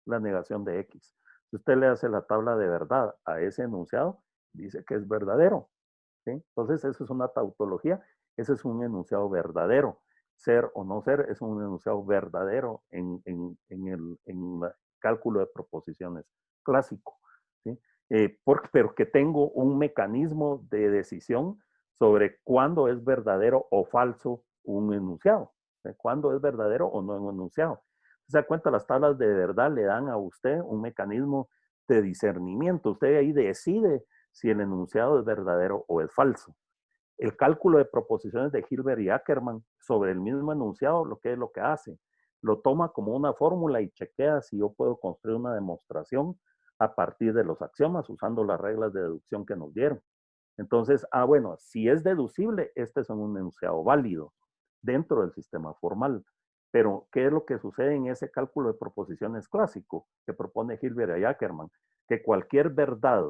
la negación de X. Si usted le hace la tabla de verdad a ese enunciado, dice que es verdadero. ¿Sí? Entonces, eso es una tautología, ese es un enunciado verdadero. Ser o no ser es un enunciado verdadero en el cálculo de proposiciones clásico. ¿Sí? Pero que tengo un mecanismo de decisión sobre cuándo es verdadero o falso un enunciado. Cuándo es verdadero o no un enunciado. Se da cuenta, las tablas de verdad le dan a usted un mecanismo de discernimiento. Usted ahí decide si el enunciado es verdadero o es falso. El cálculo de proposiciones de Hilbert y Ackermann sobre el mismo enunciado, lo que es lo que hace, lo toma como una fórmula y chequea si yo puedo construir una demostración a partir de los axiomas usando las reglas de deducción que nos dieron. Entonces, bueno, si es deducible, este es un enunciado válido dentro del sistema formal. Pero, ¿qué es lo que sucede en ese cálculo de proposiciones clásico que propone Hilbert y Ackermann? Que cualquier verdad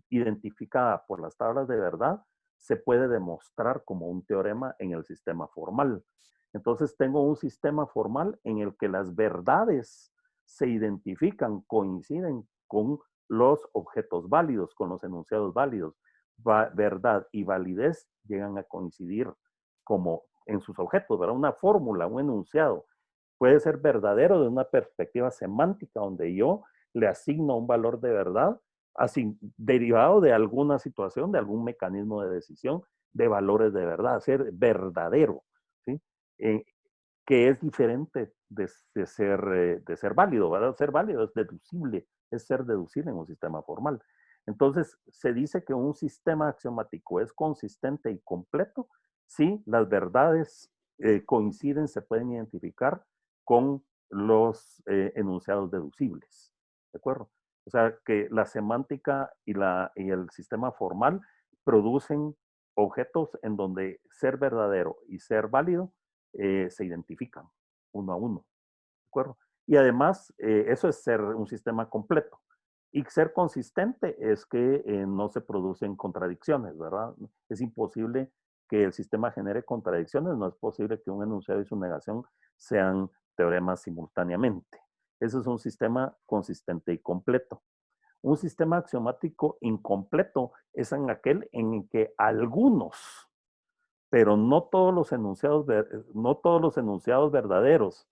identificada por las tablas de verdad se puede demostrar como un teorema en el sistema formal. Entonces tengo un sistema formal en el que las verdades se identifican, coinciden con los objetos válidos, con los enunciados válidos. Verdad y validez llegan a coincidir como en sus objetos, ¿verdad? Una fórmula, un enunciado puede ser verdadero de una perspectiva semántica donde yo le asigno un valor de verdad así, derivado de alguna situación, de algún mecanismo de decisión, de valores de verdad, ser verdadero, ¿sí? Que es diferente de ser válido, ¿verdad? Ser válido es deducible, es ser deducible en un sistema formal. Entonces, se dice que un sistema axiomático es consistente y completo si las verdades coinciden, se pueden identificar con los enunciados deducibles, ¿de acuerdo? O sea, que la semántica y el sistema formal producen objetos en donde ser verdadero y ser válido se identifican uno a uno, ¿de acuerdo? Y además, eso es ser un sistema completo. Y ser consistente es que no se producen contradicciones, ¿verdad? Es imposible que el sistema genere contradicciones, no es posible que un enunciado y su negación sean teoremas simultáneamente. Eso es un sistema consistente y completo. Un sistema axiomático incompleto es en aquel en que algunos, pero no todos los enunciados, no todos los enunciados verdaderos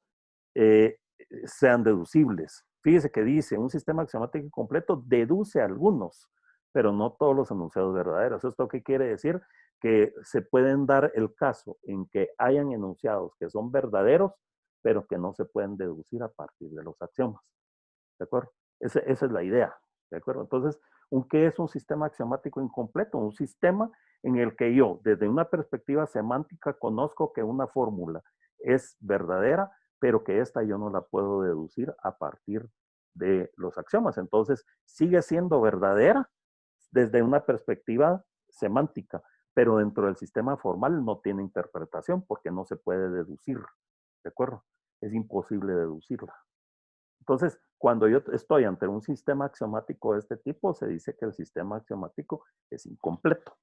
eh, sean deducibles. Fíjese que dice, un sistema axiomático incompleto deduce algunos, pero no todos los enunciados verdaderos. ¿Esto qué quiere decir? Que se pueden dar el caso en que hayan enunciados que son verdaderos, pero que no se pueden deducir a partir de los axiomas. ¿De acuerdo? Esa es la idea. ¿De acuerdo? Entonces, ¿qué es un sistema axiomático incompleto? Un sistema en el que yo, desde una perspectiva semántica, conozco que una fórmula es verdadera, pero que esta yo no la puedo deducir a partir de los axiomas. Entonces, sigue siendo verdadera desde una perspectiva semántica, pero dentro del sistema formal no tiene interpretación porque no se puede deducir. ¿De acuerdo? Es imposible deducirla. Entonces, cuando yo estoy ante un sistema axiomático de este tipo, se dice que el sistema axiomático es incompleto.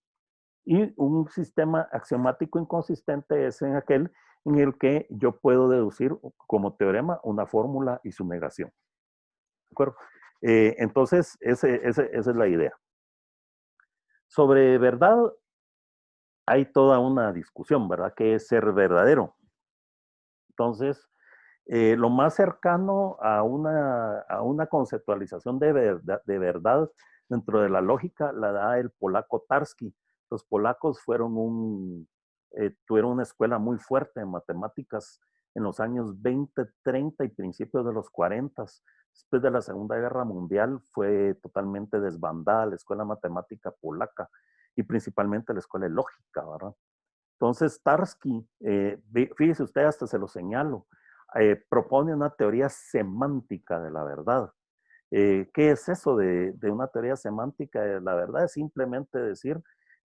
Y un sistema axiomático inconsistente es en aquel en el que yo puedo deducir como teorema una fórmula y su negación. ¿De acuerdo? Entonces, esa es la idea. Sobre verdad, hay toda una discusión, ¿verdad? ¿Qué es ser verdadero? Entonces, lo más cercano a una conceptualización de verdad dentro de la lógica la da el polaco Tarski. Los polacos tuvieron una escuela muy fuerte en matemáticas en los años 20, 30 y principios de los 40. Después de la Segunda Guerra Mundial fue totalmente desbandada la escuela matemática polaca y principalmente la escuela de lógica, ¿verdad? Entonces, Tarski, fíjese usted, hasta se lo señalo, propone una teoría semántica de la verdad. ¿Qué es eso de una teoría semántica de la verdad? Es simplemente decir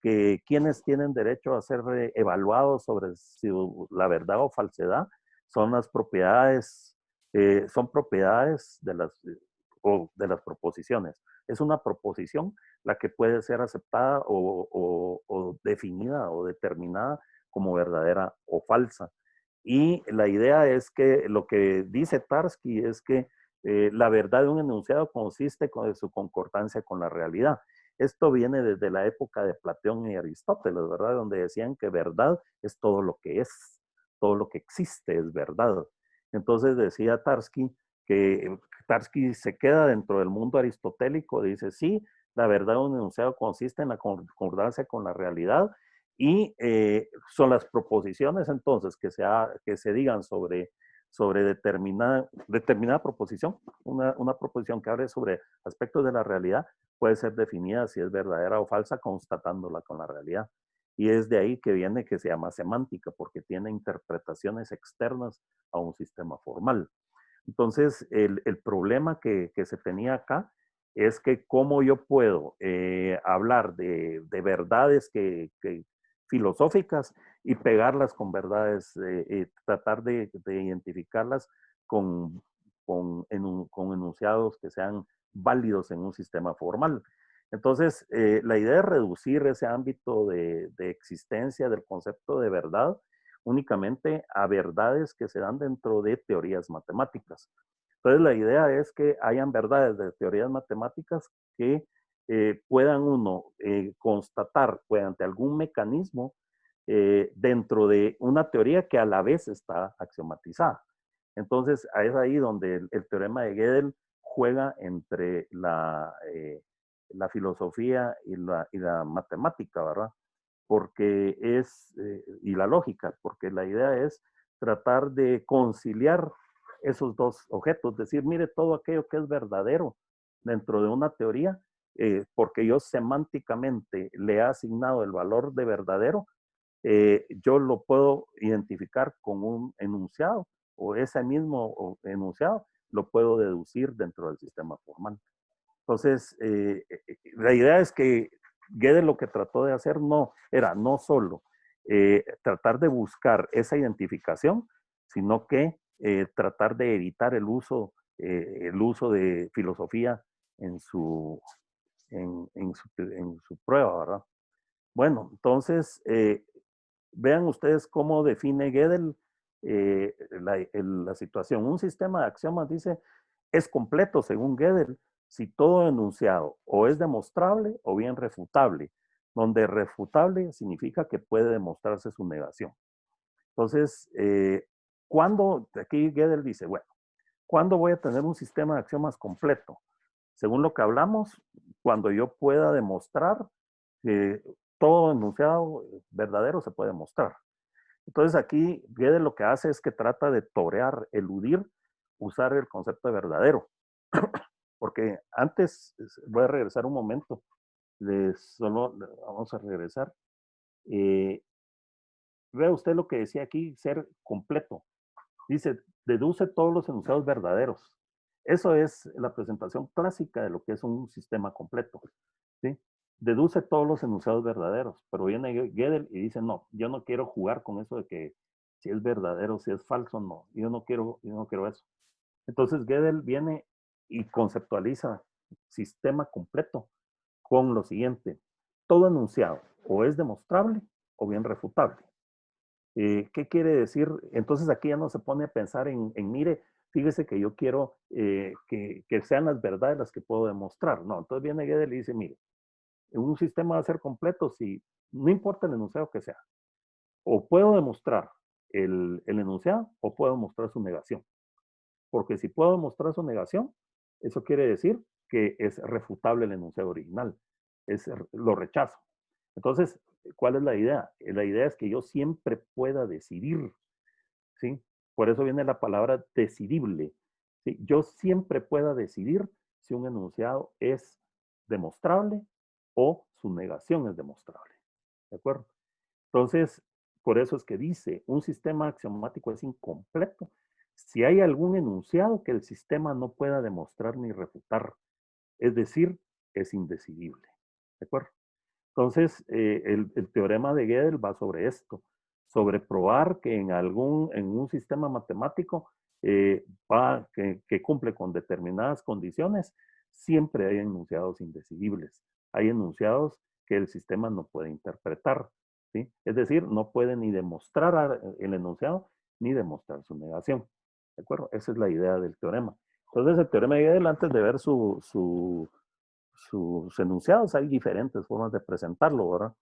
que quienes tienen derecho a ser evaluados sobre si la verdad o falsedad son las propiedades, son propiedades o de las proposiciones. Es una proposición la que puede ser aceptada o definida o determinada como verdadera o falsa. Y la idea es que lo que dice Tarski es que la verdad de un enunciado consiste en su concordancia con la realidad. Esto viene desde la época de Platón y Aristóteles, ¿verdad? Donde decían que verdad es todo lo que es, todo lo que existe es verdad. Entonces decía Tarski que Tarski se queda dentro del mundo aristotélico, dice, sí, la verdad de un enunciado consiste en la concordancia con la realidad y son las proposiciones entonces que se digan sobre determinada proposición, una proposición que hable sobre aspectos de la realidad, puede ser definida si es verdadera o falsa constatándola con la realidad. Y es de ahí que viene que se llama semántica, porque tiene interpretaciones externas a un sistema formal. Entonces, el problema que se tenía acá es que cómo yo puedo hablar de verdades filosóficas y pegarlas con verdades, tratar de identificarlas con enunciados que sean válidos en un sistema formal. Entonces, la idea es reducir ese ámbito de existencia del concepto de verdad únicamente a verdades que se dan dentro de teorías matemáticas. Entonces, la idea es que hayan verdades de teorías matemáticas que puedan uno constatar mediante algún mecanismo dentro de una teoría que a la vez está axiomatizada. Entonces, es ahí donde el teorema de Gödel juega entre la filosofía y la matemática, ¿verdad? Porque y la lógica, porque la idea es tratar de conciliar esos dos objetos, decir, mire, todo aquello que es verdadero dentro de una teoría, porque yo semánticamente le he asignado el valor de verdadero, yo lo puedo identificar con un enunciado o ese mismo enunciado lo puedo deducir dentro del sistema formal. Entonces, la idea es que Gödel lo que trató de hacer era no solo tratar de buscar esa identificación, sino que tratar de evitar el uso de filosofía en en su prueba, ¿verdad? Bueno, entonces, vean ustedes cómo define Gödel la situación. Un sistema de axiomas dice, es completo según Gödel si todo enunciado o es demostrable o bien refutable, donde refutable significa que puede demostrarse su negación. Entonces, aquí Gödel dice, bueno, ¿cuándo voy a tener un sistema de axiomas completo? Según lo que hablamos, cuando yo pueda demostrar que todo enunciado verdadero se puede mostrar. Entonces aquí Gödel lo que hace es que trata de torear, eludir, usar el concepto de verdadero. Porque antes, voy a regresar un momento, solo vamos a regresar. Vea usted lo que decía aquí, ser completo. Dice, deduce todos los enunciados verdaderos. Eso es la presentación clásica de lo que es un sistema completo. ¿Sí? Deduce todos los enunciados verdaderos, pero viene Gödel y dice, no, yo no quiero jugar con eso de que si es verdadero, si es falso, no, yo no quiero eso. Entonces Gödel viene y conceptualiza sistema completo con lo siguiente, todo enunciado o es demostrable o bien refutable. ¿Qué quiere decir? Entonces aquí ya no se pone a pensar mire, fíjese que yo quiero que sean las verdades las que puedo demostrar. No, entonces viene Gödel y dice, mire, un sistema va a ser completo si no importa el enunciado que sea. O puedo demostrar el enunciado o puedo mostrar su negación. Porque si puedo demostrar su negación, eso quiere decir que es refutable el enunciado original. Lo rechazo. Entonces, ¿cuál es la idea? La idea es que yo siempre pueda decidir, ¿sí? Por eso viene la palabra decidible. ¿Sí? Yo siempre pueda decidir si un enunciado es demostrable o su negación es demostrable. ¿De acuerdo? Entonces, por eso es que dice, un sistema axiomático es incompleto si hay algún enunciado que el sistema no pueda demostrar ni refutar. Es decir, es indecidible. ¿De acuerdo? Entonces, el teorema de Gödel va sobre esto, sobre probar que en un sistema matemático que cumple con determinadas condiciones, siempre hay enunciados indecidibles. Hay enunciados que el sistema no puede interpretar, ¿sí? Es decir, no puede ni demostrar el enunciado ni demostrar su negación. ¿De acuerdo? Esa es la idea del teorema. Entonces, el teorema de Gödel, antes de ver sus enunciados, hay diferentes formas de presentarlo, ¿verdad?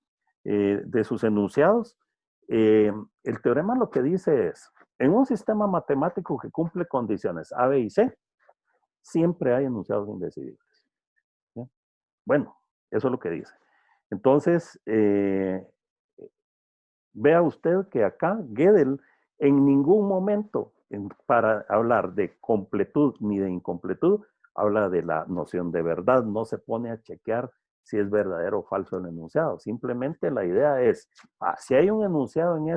De sus enunciados, el teorema lo que dice es, en un sistema matemático que cumple condiciones A, B y C, siempre hay enunciados indecidibles. ¿Sí? Bueno, eso es lo que dice. Entonces, vea usted que acá Gödel en ningún momento para hablar de completud ni de incompletud, habla de la noción de verdad, no se pone a chequear si es verdadero o falso el enunciado. Simplemente la idea es, si hay un enunciado en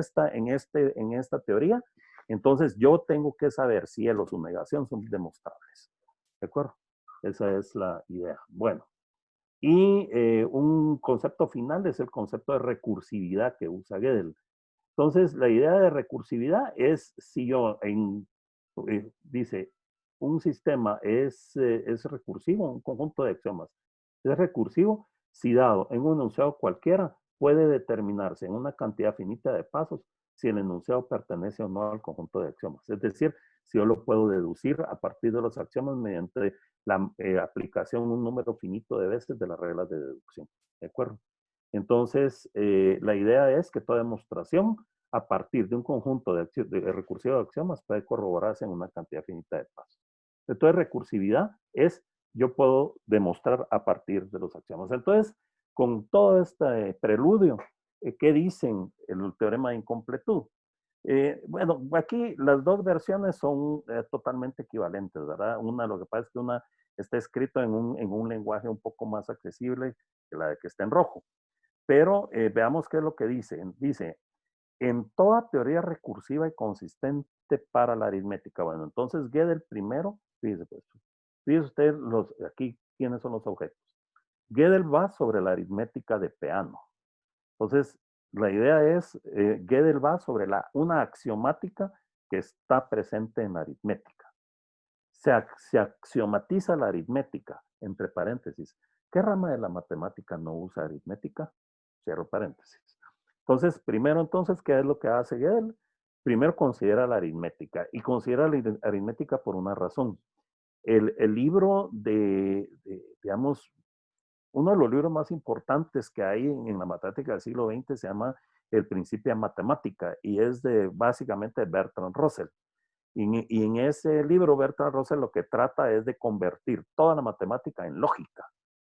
esta teoría, entonces yo tengo que saber si él o su negación son demostrables. ¿De acuerdo? Esa es la idea. Bueno, y un concepto final es el concepto de recursividad que usa Gödel. Entonces, la idea de recursividad es si yo dice, un sistema es recursivo, un conjunto de axiomas. Es recursivo si dado en un enunciado cualquiera puede determinarse en una cantidad finita de pasos si el enunciado pertenece o no al conjunto de axiomas. Es decir, si yo lo puedo deducir a partir de los axiomas mediante la aplicación un número finito de veces de las reglas de deducción. ¿De acuerdo? Entonces, la idea es que toda demostración a partir de un conjunto recursivo de axiomas puede corroborarse en una cantidad finita de pasos. Entonces, recursividad es yo puedo demostrar a partir de los axiomas. Entonces, con todo este preludio, ¿qué dicen el teorema de incompletud? Bueno, aquí las dos versiones son totalmente equivalentes, ¿verdad? Una, lo que pasa es que una está escrito en un lenguaje un poco más accesible que la de que está en rojo. Pero veamos qué es lo que dice. Dice, en toda teoría recursiva y consistente para la aritmética. Bueno, entonces Gödel primero, fíjese, pues, fíjese usted aquí quiénes son los objetos. Gödel va sobre la aritmética de Peano. Entonces, la idea es, Gödel va sobre una axiomática que está presente en la aritmética. Se axiomatiza la aritmética, entre paréntesis. ¿Qué rama de la matemática no usa aritmética? Cierro paréntesis. Entonces, primero, entonces, ¿qué es lo que hace Gödel? Primero considera la aritmética y considera la aritmética por una razón. El libro digamos, uno de los libros más importantes que hay en la matemática del siglo XX se llama El Principio de Matemática y es básicamente de Bertrand Russell. Y en ese libro, Bertrand Russell lo que trata es de convertir toda la matemática en lógica.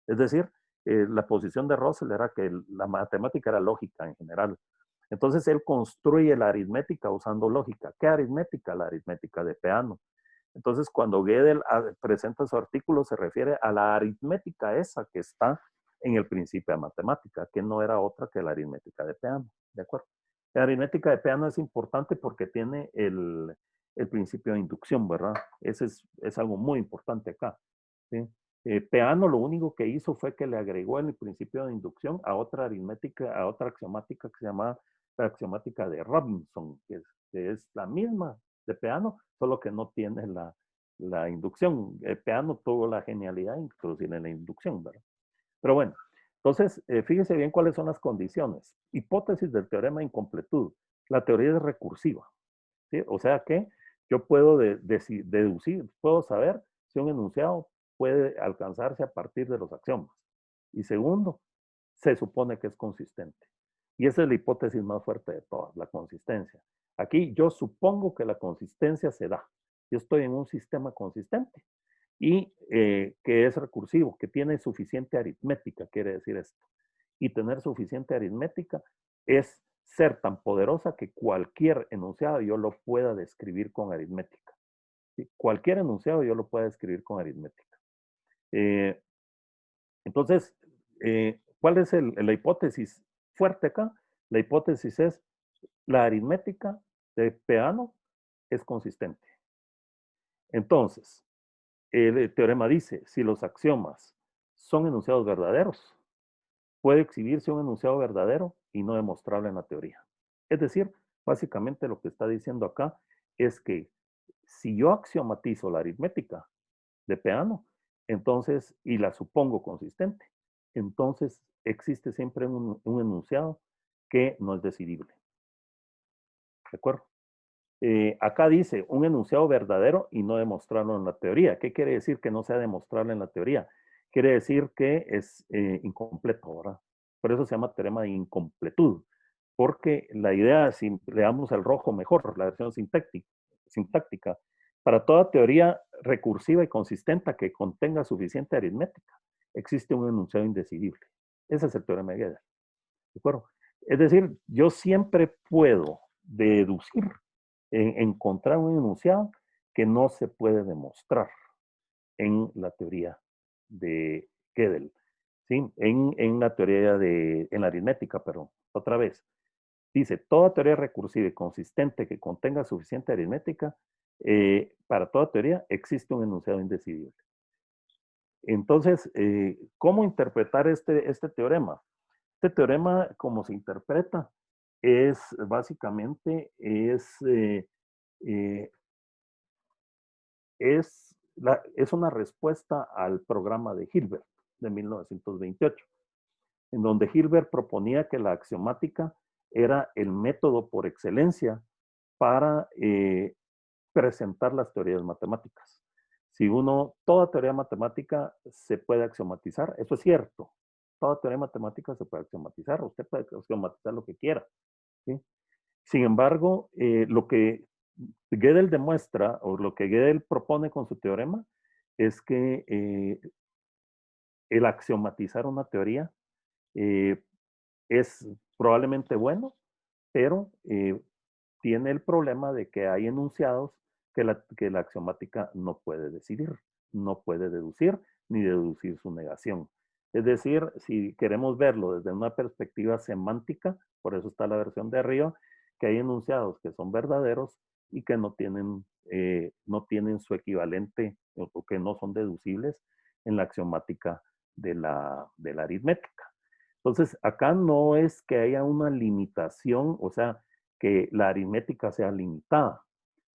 Es decir, la posición de Russell era que la matemática era lógica en general. Entonces él construye la aritmética usando lógica. ¿Qué aritmética? La aritmética de Peano. Entonces cuando Gödel presenta su artículo se refiere a la aritmética esa que está en el principio de matemática, que no era otra que la aritmética de Peano. ¿De acuerdo? La aritmética de Peano es importante porque tiene el principio de inducción, ¿verdad? Ese es algo muy importante acá. ¿Sí? Peano lo único que hizo fue que le agregó el principio de inducción a otra aritmética, a otra axiomática que se llama la axiomática de Robinson, que es la misma de Peano, solo que no tiene la inducción. Peano tuvo la genialidad de introducir en la inducción, ¿verdad? Pero bueno, entonces, fíjese bien cuáles son las condiciones. Hipótesis del teorema de incompletud. La teoría es recursiva, ¿sí? O sea que yo puedo deducir, puedo saber si un enunciado puede alcanzarse a partir de los axiomas. Y segundo, se supone que es consistente. Y esa es la hipótesis más fuerte de todas, la consistencia. Aquí yo supongo que la consistencia se da. Yo estoy en un sistema consistente y que es recursivo, que tiene suficiente aritmética, quiere decir esto. Y tener suficiente aritmética es ser tan poderosa que cualquier enunciado yo lo pueda describir con aritmética. ¿Sí? Cualquier enunciado yo lo pueda describir con aritmética. Entonces, ¿cuál es la hipótesis fuerte acá? La hipótesis es la aritmética de Peano es consistente. Entonces, el teorema dice, si los axiomas son enunciados verdaderos, puede exhibirse un enunciado verdadero y no demostrable en la teoría. Es decir, básicamente lo que está diciendo acá es que si yo axiomatizo la aritmética de Peano, entonces, y la supongo consistente, entonces existe siempre un enunciado que no es decidible. ¿De acuerdo? Acá dice un enunciado verdadero y no demostrarlo en la teoría. ¿Qué quiere decir que no sea demostrable en la teoría? Quiere decir que es incompleto, ¿verdad? Por eso se llama teorema de incompletud, porque la idea, si le damos al rojo mejor, la versión sintáctica, para toda teoría recursiva y consistente que contenga suficiente aritmética, existe un enunciado indecidible. Ese es el teorema de Gödel. ¿De acuerdo? Es decir, yo siempre puedo deducir, encontrar un enunciado que no se puede demostrar en la teoría de Gödel, ¿sí? En la teoría en la aritmética, perdón. Otra vez, dice, toda teoría recursiva y consistente que contenga suficiente aritmética, para toda teoría existe un enunciado indecidible. Entonces, ¿cómo interpretar este teorema? Este teorema, como se interpreta, es básicamente eh, es una respuesta al programa de Hilbert de 1928, en donde Hilbert proponía que la axiomática era el método por excelencia para presentar las teorías matemáticas. Si toda teoría matemática se puede axiomatizar, eso es cierto. Toda teoría matemática se puede axiomatizar, usted puede axiomatizar lo que quiera, ¿sí? Sin embargo, lo que Gödel demuestra, o lo que Gödel propone con su teorema, es que el axiomatizar una teoría eh, es probablemente bueno, pero tiene el problema de que hay enunciados que la axiomática no puede decidir, no puede deducir, ni deducir su negación. Es decir, si queremos verlo desde una perspectiva semántica, por eso está la versión de arriba, que hay enunciados que son verdaderos y que no tienen su equivalente o que no son deducibles en la axiomática de la aritmética. Entonces, acá no es que haya una limitación, o sea, que la aritmética sea limitada.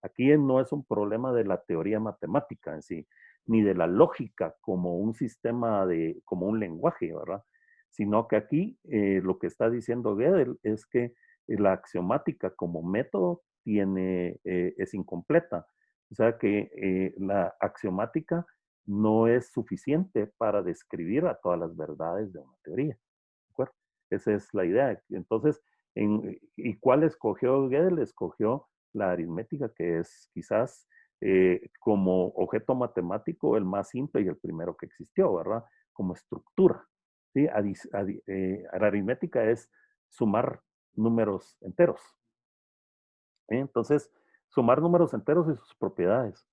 Aquí no es un problema de la teoría matemática en sí, ni de la lógica como un sistema como un lenguaje, ¿verdad? Sino que aquí lo que está diciendo Gödel es que la axiomática como método es incompleta. O sea que la axiomática no es suficiente para describir a todas las verdades de una teoría. ¿De acuerdo? Esa es la idea. Entonces, ¿y cuál escogió Gödel? Escogió la aritmética, que es quizás como objeto matemático el más simple y el primero que existió, ¿verdad? Como estructura. ¿Sí? La aritmética es sumar números enteros. ¿Sí? Entonces, sumar números enteros y sus propiedades.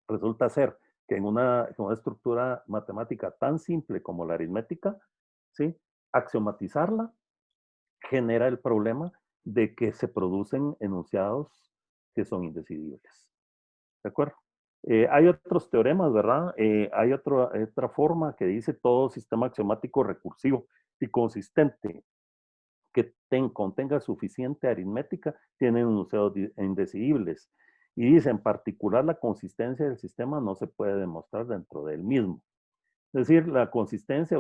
Resulta ser que en una estructura matemática tan simple como la aritmética, ¿sí? Axiomatizarla genera el problema de que se producen enunciados que son indecidibles. ¿De acuerdo? Hay otros teoremas, ¿verdad? Hay otra forma que dice todo sistema axiomático recursivo y consistente que contenga suficiente aritmética tiene enunciados indecidibles. Y dice, en particular, la consistencia del sistema no se puede demostrar dentro del mismo. Es decir, la consistencia,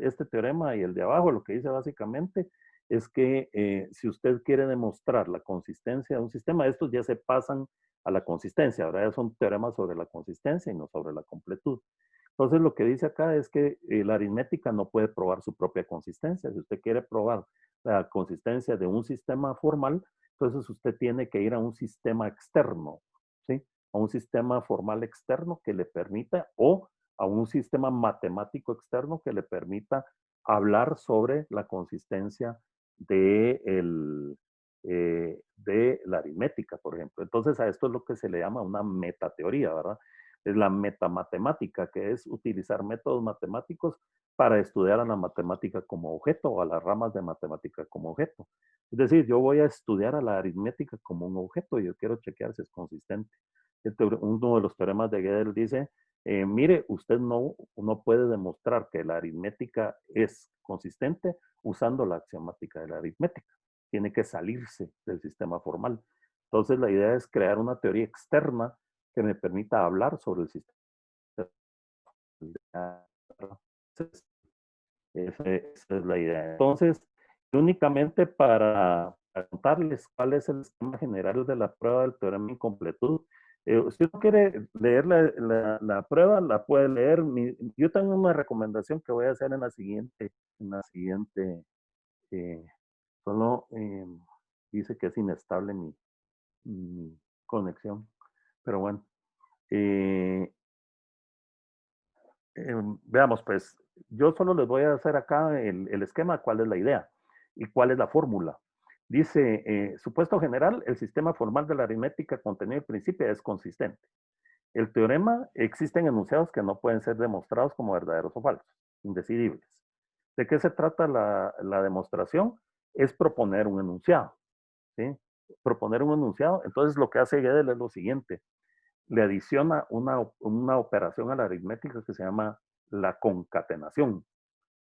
este teorema y el de abajo, lo que dice básicamente es que si usted quiere demostrar la consistencia de un sistema, estos ya se pasan a la consistencia, ahora ya son teoremas sobre la consistencia y no sobre la completud. Entonces, lo que dice acá es que la aritmética no puede probar su propia consistencia. Si usted quiere probar la consistencia de un sistema formal, entonces usted tiene que ir a un sistema externo, ¿sí? A un sistema formal externo que le permita, o a un sistema matemático externo que le permita hablar sobre la consistencia de la aritmética, por ejemplo. Entonces, a esto es lo que se le llama una metateoría, ¿verdad? Es la metamatemática, que es utilizar métodos matemáticos para estudiar a la matemática como objeto o a las ramas de matemática como objeto. Es decir, yo voy a estudiar a la aritmética como un objeto y yo quiero chequear si es consistente. Uno de los teoremas de Gödel dice, mire, usted no puede demostrar que la aritmética es consistente usando la axiomática de la aritmética. Tiene que salirse del sistema formal. Entonces la idea es crear una teoría externa que me permita hablar sobre el sistema. Esa es la idea. Entonces, únicamente para contarles cuál es el esquema general de la prueba del teorema de incompletud. Si uno quiere leer la prueba, la puede leer. Yo tengo una recomendación que voy a hacer en la siguiente, eh, solo dice que es inestable mi conexión, pero bueno. Veamos, pues, yo solo les voy a hacer acá el esquema, cuál es la idea y cuál es la fórmula. Dice, supuesto general, el sistema formal de la aritmética contenido en principio es consistente. El teorema, existen enunciados que no pueden ser demostrados como verdaderos o falsos, indecidibles. ¿De qué se trata la demostración? Es proponer un enunciado, ¿sí? Proponer un enunciado. Entonces, lo que hace Gödel es lo siguiente: le adiciona una operación a la aritmética que se llama la concatenación.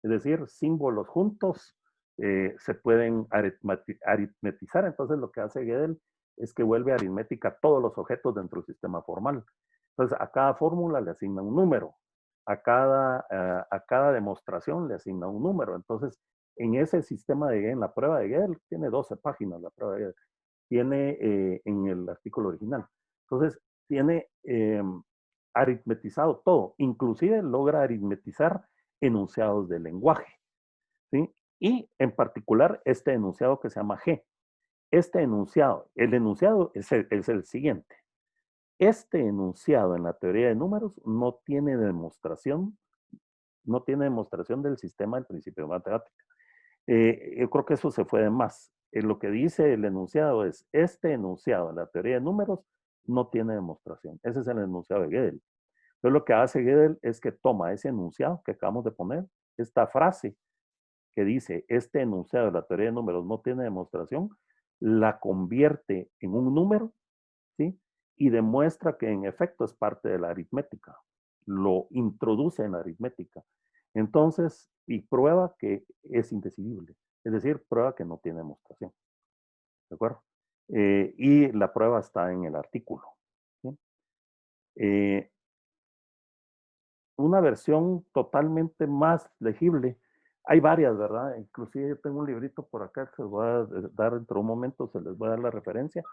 Es decir, símbolos juntos se pueden aritmetizar. Entonces lo que hace Gödel es que vuelve aritmética todos los objetos dentro del sistema formal. Entonces a cada fórmula le asigna un número, a cada demostración le asigna un número. Entonces en ese sistema de Gödel, la prueba de Gödel tiene 12 páginas, la prueba de Gödel tiene en el artículo original. Entonces, tiene aritmetizado todo, inclusive logra aritmetizar enunciados de lenguaje, ¿sí? Y en particular este enunciado que se llama G. Este enunciado, el enunciado es el siguiente. Este enunciado en la teoría de números no tiene demostración del sistema del principio de matemática. Yo creo que eso se fue de más. Lo que dice el enunciado es, este enunciado en la teoría de números no tiene demostración. Ese es el enunciado de Gödel. Entonces lo que hace Gödel es que toma ese enunciado que acabamos de poner, esta frase que dice, este enunciado de la teoría de números no tiene demostración, la convierte en un número, ¿sí? Y demuestra que en efecto es parte de la aritmética. Lo introduce en la aritmética. Entonces, y prueba que es indecidible. Es decir, prueba que no tiene demostración. ¿De acuerdo? Y la prueba está en el artículo. ¿Sí? Una versión totalmente más legible. Hay varias, ¿verdad? Inclusive yo tengo un librito por acá que se los voy a dar dentro de un momento, se les voy a dar la referencia.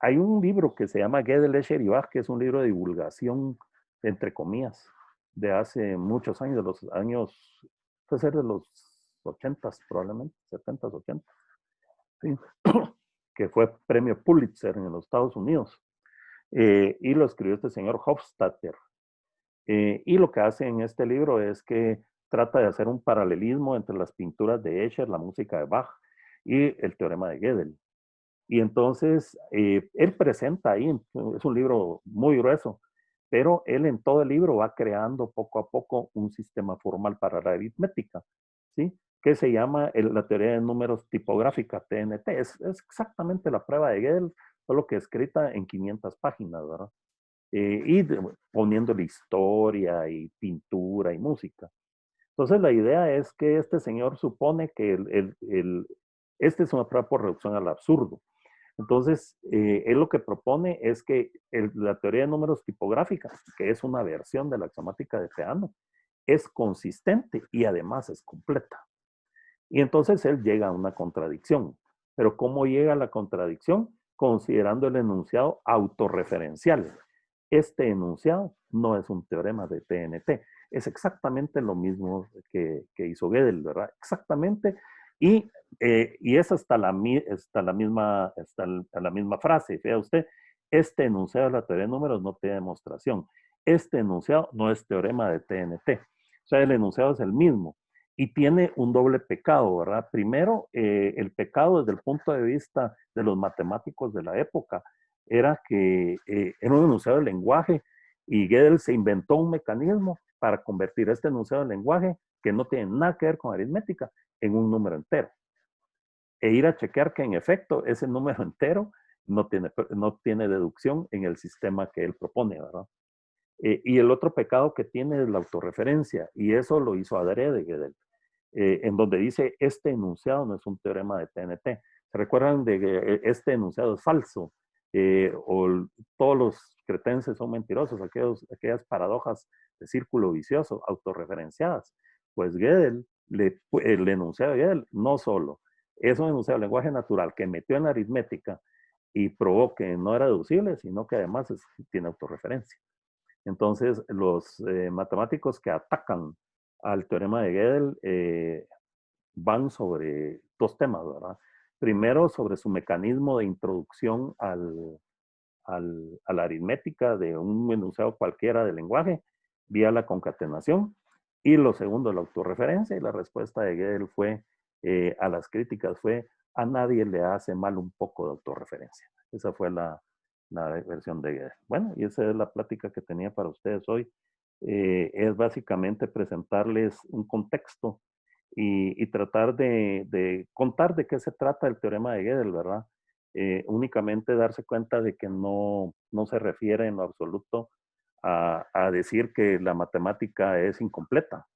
Hay un libro que se llama Gödel, Escher y Bach, que es un libro de divulgación, entre comillas, de hace muchos años, de los años, puede ser de los 80s probablemente, 70s, 80s, ¿sí? Que fue premio Pulitzer en los Estados Unidos. Y lo escribió este señor Hofstadter. Y lo que hace en este libro es que trata de hacer un paralelismo entre las pinturas de Escher, la música de Bach y el teorema de Gödel. Y entonces él presenta ahí, es un libro muy grueso, pero él en todo el libro va creando poco a poco un sistema formal para la aritmética, ¿sí? Que se llama la teoría de números tipográfica, TNT. Es exactamente la prueba de Gödel, solo que escrita en 500 páginas, ¿verdad? Y poniéndole historia y pintura y música. Entonces la idea es que este señor supone que este es una prueba por reducción al absurdo. Entonces, él lo que propone es que la teoría de números tipográfica, que es una versión de la axiomática de Peano, es consistente y además es completa. Y entonces él llega a una contradicción. Pero ¿cómo llega a la contradicción? Considerando el enunciado autorreferencial. Este enunciado no es un teorema de TNT. Es exactamente lo mismo que hizo Gödel, ¿verdad? Exactamente. Y es hasta la misma frase. Vea usted, este enunciado de la teoría de números no tiene demostración. Este enunciado no es teorema de TNT. O sea, el enunciado es el mismo y tiene un doble pecado, ¿verdad? Primero, el pecado desde el punto de vista de los matemáticos de la época era que era un enunciado de lenguaje y Gödel se inventó un mecanismo para convertir este enunciado de lenguaje, que no tiene nada que ver con aritmética, en un número entero. E ir a chequear que en efecto ese número entero no tiene deducción en el sistema que él propone, ¿verdad? Y el otro pecado que tiene es la autorreferencia, y eso lo hizo adrede Gödel, en donde dice, este enunciado no es un teorema de TNT. ¿Se recuerdan de que este enunciado es falso? Todos los cretenses son mentirosos, aquellas paradojas de círculo vicioso, autorreferenciadas. Pues Gödel, el enunciado de Gödel, no solo es un enunciado de lenguaje natural que metió en la aritmética y probó que no era deducible, sino que además tiene autorreferencia. Entonces, los matemáticos que atacan al teorema de Gödel van sobre dos temas, ¿verdad? Primero, sobre su mecanismo de introducción a la aritmética de un enunciado cualquiera del lenguaje vía la concatenación. Y lo segundo, la autorreferencia. Y la respuesta de Gödel fue, a las críticas fue, a nadie le hace mal un poco de autorreferencia. Esa fue la versión de Gödel. Bueno, y esa es la plática que tenía para ustedes hoy. Es básicamente presentarles un contexto y tratar de contar de qué se trata el teorema de Gödel, ¿verdad? Únicamente darse cuenta de que no se refiere en lo absoluto a decir que la matemática es incompleta.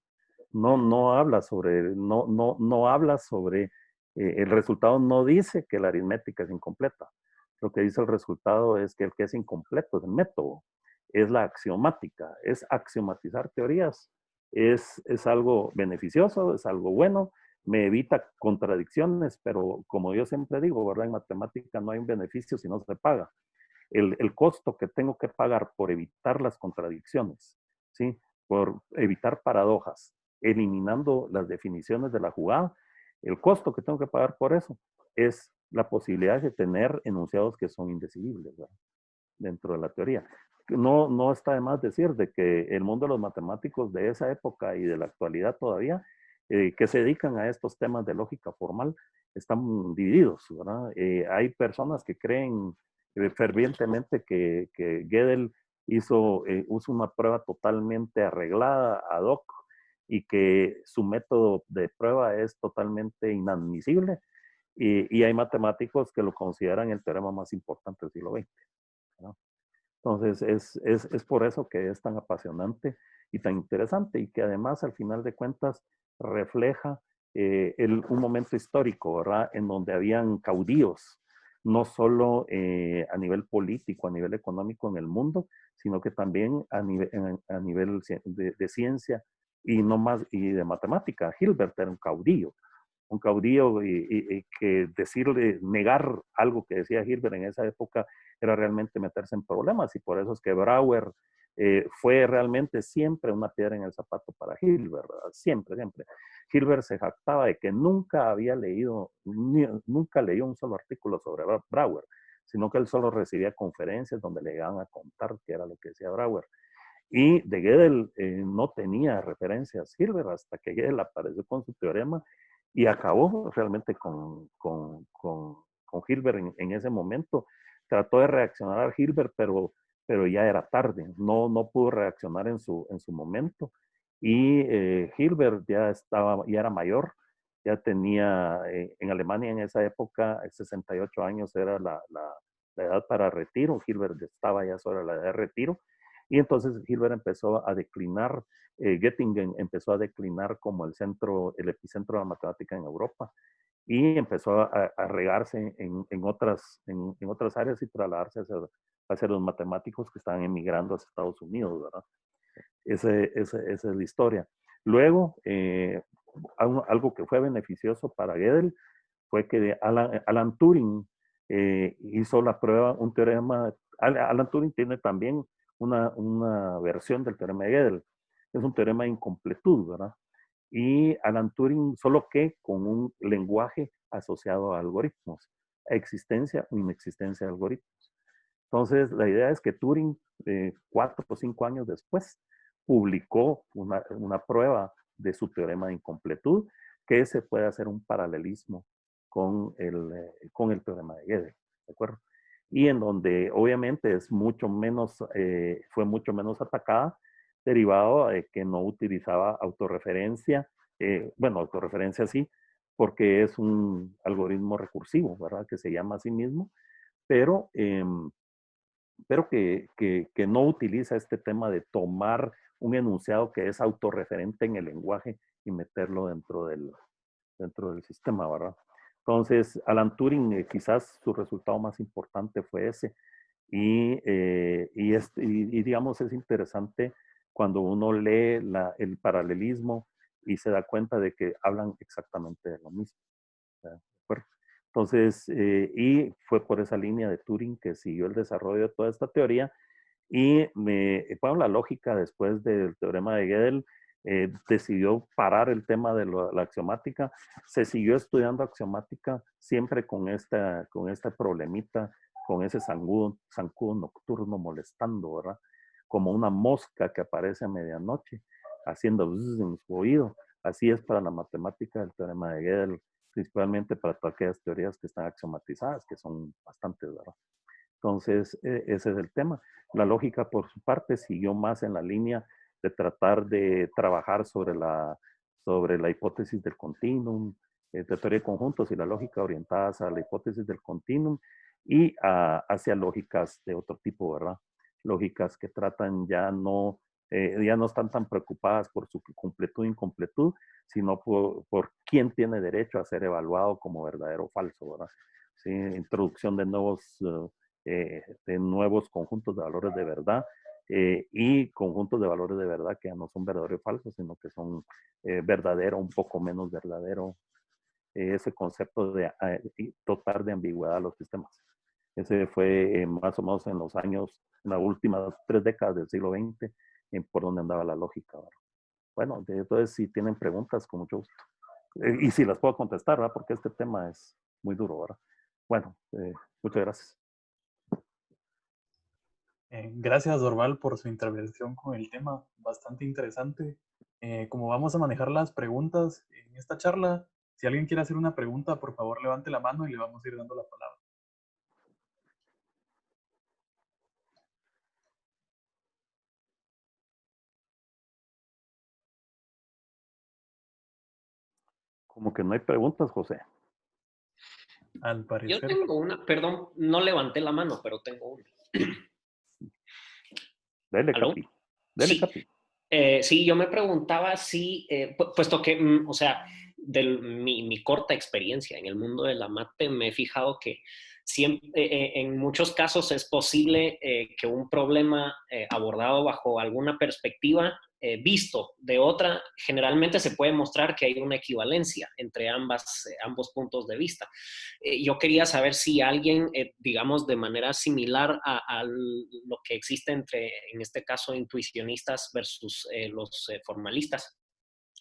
No habla sobre, no habla sobre, el resultado no dice que la aritmética es incompleta. Lo que dice el resultado es que el que es incompleto es el método, es la axiomática, es axiomatizar teorías. Es algo beneficioso, es algo bueno, me evita contradicciones, pero como yo siempre digo, ¿verdad? En matemática no hay un beneficio si no se paga. El costo que tengo que pagar por evitar las contradicciones, ¿sí? Por evitar paradojas, eliminando las definiciones de la jugada, el costo que tengo que pagar por eso es la posibilidad de tener enunciados que son indecidibles, ¿verdad? Dentro de la teoría. No está de más decir de que el mundo de los matemáticos de esa época y de la actualidad todavía, que se dedican a estos temas de lógica formal, están divididos, ¿verdad? Hay personas que creen fervientemente que Gödel hizo una prueba totalmente arreglada, ad hoc, y que su método de prueba es totalmente inadmisible. Y hay matemáticos que lo consideran el teorema más importante del siglo XX, ¿no? Entonces, es por eso que es tan apasionante y tan interesante y que además, al final de cuentas, refleja un momento histórico, ¿verdad? En donde habían caudillos, no solo a nivel político, a nivel económico en el mundo, sino que también a nivel de ciencia y no más, y de matemática. Hilbert era un caudillo y que decirle, negar algo que decía Hilbert en esa época era realmente meterse en problemas y por eso es que Brouwer fue realmente siempre una piedra en el zapato para Hilbert, ¿verdad? Siempre, siempre. Hilbert se jactaba de que nunca había leído, nunca leyó un solo artículo sobre Brouwer, sino que él solo recibía conferencias donde le iban a contar qué era lo que decía Brouwer. Y de Gödel no tenía referencias Hilbert hasta que Gödel apareció con su teorema y acabó realmente con Hilbert en ese momento. Trató de reaccionar a Hilbert, pero ya era tarde, no pudo reaccionar en su momento. Y Hilbert ya era mayor, ya tenía, en Alemania en esa época, 68 años era la edad para retiro. Hilbert estaba ya sobre la edad de retiro. Y entonces Hilbert empezó a declinar, Göttingen empezó a declinar como el epicentro de la matemática en Europa y empezó a regarse en otras áreas y trasladarse hacia los matemáticos que estaban emigrando hacia Estados Unidos, ¿verdad? Esa es la historia. Luego, algo que fue beneficioso para Gödel fue que Alan Turing hizo la prueba, un teorema. Alan Turing tiene también una versión del teorema de Gödel. Es un teorema de incompletud, ¿verdad? Y Alan Turing, solo que con un lenguaje asociado a algoritmos, existencia o inexistencia de algoritmos. Entonces, la idea es que Turing, 4 o 5 años después, publicó una prueba de su teorema de incompletud, que se puede hacer un paralelismo con el teorema de Gödel, ¿de acuerdo? Y en donde obviamente fue mucho menos atacada, derivado de que no utilizaba autorreferencia, bueno, autorreferencia sí, porque es un algoritmo recursivo, ¿verdad? Que se llama a sí mismo, pero que no utiliza este tema de tomar un enunciado que es autorreferente en el lenguaje y meterlo dentro del sistema, ¿verdad? Entonces, Alan Turing, quizás su resultado más importante fue ese. Y digamos, es interesante cuando uno lee el paralelismo y se da cuenta de que hablan exactamente de lo mismo. ¿De acuerdo? Entonces, y fue por esa línea de Turing que siguió el desarrollo de toda esta teoría. Y bueno, la lógica después del teorema de Gödel decidió parar el tema de la axiomática. Se siguió estudiando axiomática siempre con esta problemita, con ese zancudo nocturno molestando, ¿verdad? Como una mosca que aparece a medianoche, haciendo bzz en su oído. Así es para la matemática del teorema de Gödel, principalmente para todas aquellas teorías que están axiomatizadas, que son bastantes, ¿verdad? Entonces, ese es el tema. La lógica, por su parte, siguió más en la línea de tratar de trabajar sobre la hipótesis del continuum, de teoría de conjuntos y la lógica orientadas a la hipótesis del continuum y hacia lógicas de otro tipo, ¿verdad? Lógicas que tratan ya no están tan preocupadas por su completud e incompletud, sino por quién tiene derecho a ser evaluado como verdadero o falso, ¿verdad? Sí, introducción de nuevos conjuntos de valores de verdad y conjuntos de valores de verdad que ya no son verdaderos y falsos, sino que son verdadero, un poco menos verdadero. Ese concepto de dotar de ambigüedad a los sistemas. Ese fue más o menos en los años, en las últimas 3 décadas del siglo XX, por donde andaba la lógica. ¿Verdad? Bueno, entonces si tienen preguntas, con mucho gusto. Y si las puedo contestar, ¿verdad? Porque este tema es muy duro, ¿verdad? Bueno, muchas gracias. Gracias, Dorval, por su intervención con el tema, bastante interesante. Como vamos a manejar las preguntas en esta charla, si alguien quiere hacer una pregunta, por favor levante la mano y le vamos a ir dando la palabra. Como que no hay preguntas, José. Al parecer. Yo tengo una, perdón, no levanté la mano, pero tengo una. Dele, ¿Aló? Capi. Dele, Sí. Capi. Sí, yo me preguntaba si, puesto que, o sea, de mi corta experiencia en el mundo de la mate, me he fijado que siempre, en muchos casos es posible que un problema abordado bajo alguna perspectiva visto de otra, generalmente se puede mostrar que hay una equivalencia entre ambos puntos de vista. Yo quería saber si alguien, digamos, de manera similar a lo que existe entre, en este caso, intuicionistas versus los formalistas,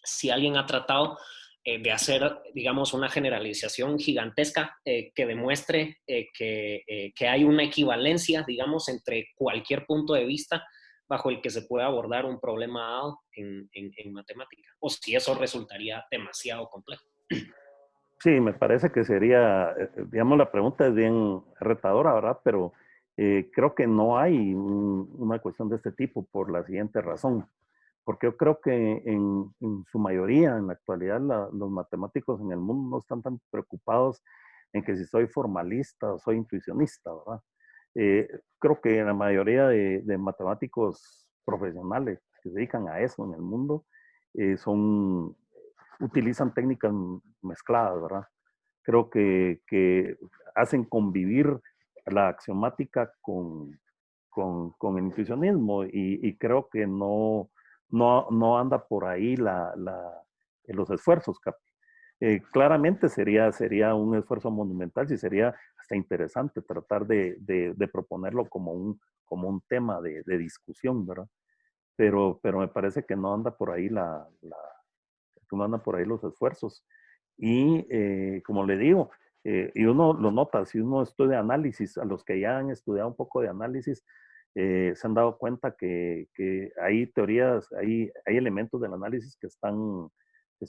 si alguien ha tratado de hacer, digamos, una generalización gigantesca que demuestre que hay una equivalencia, digamos, entre cualquier punto de vista bajo el que se puede abordar un problema dado en matemática, o si eso resultaría demasiado complejo. Sí, me parece que sería, digamos, la pregunta es bien retadora, ¿verdad? Pero creo que no hay una cuestión de este tipo por la siguiente razón. Porque yo creo que en su mayoría, en la actualidad, los matemáticos en el mundo no están tan preocupados en que si soy formalista o soy intuicionista, ¿verdad? Creo que la mayoría de matemáticos profesionales que se dedican a eso en el mundo utilizan técnicas mezcladas, ¿verdad? Creo que hacen convivir la axiomática con el intuicionismo y creo que no anda por ahí los esfuerzos. Claramente sería un esfuerzo monumental, sí sería hasta interesante tratar de proponerlo como un tema de discusión, ¿verdad? Pero me parece que no anda por ahí no andan por ahí los esfuerzos. Y como le digo, y uno lo nota, si uno estudia análisis, a los que ya han estudiado un poco de análisis, se han dado cuenta que hay teorías, hay elementos del análisis que están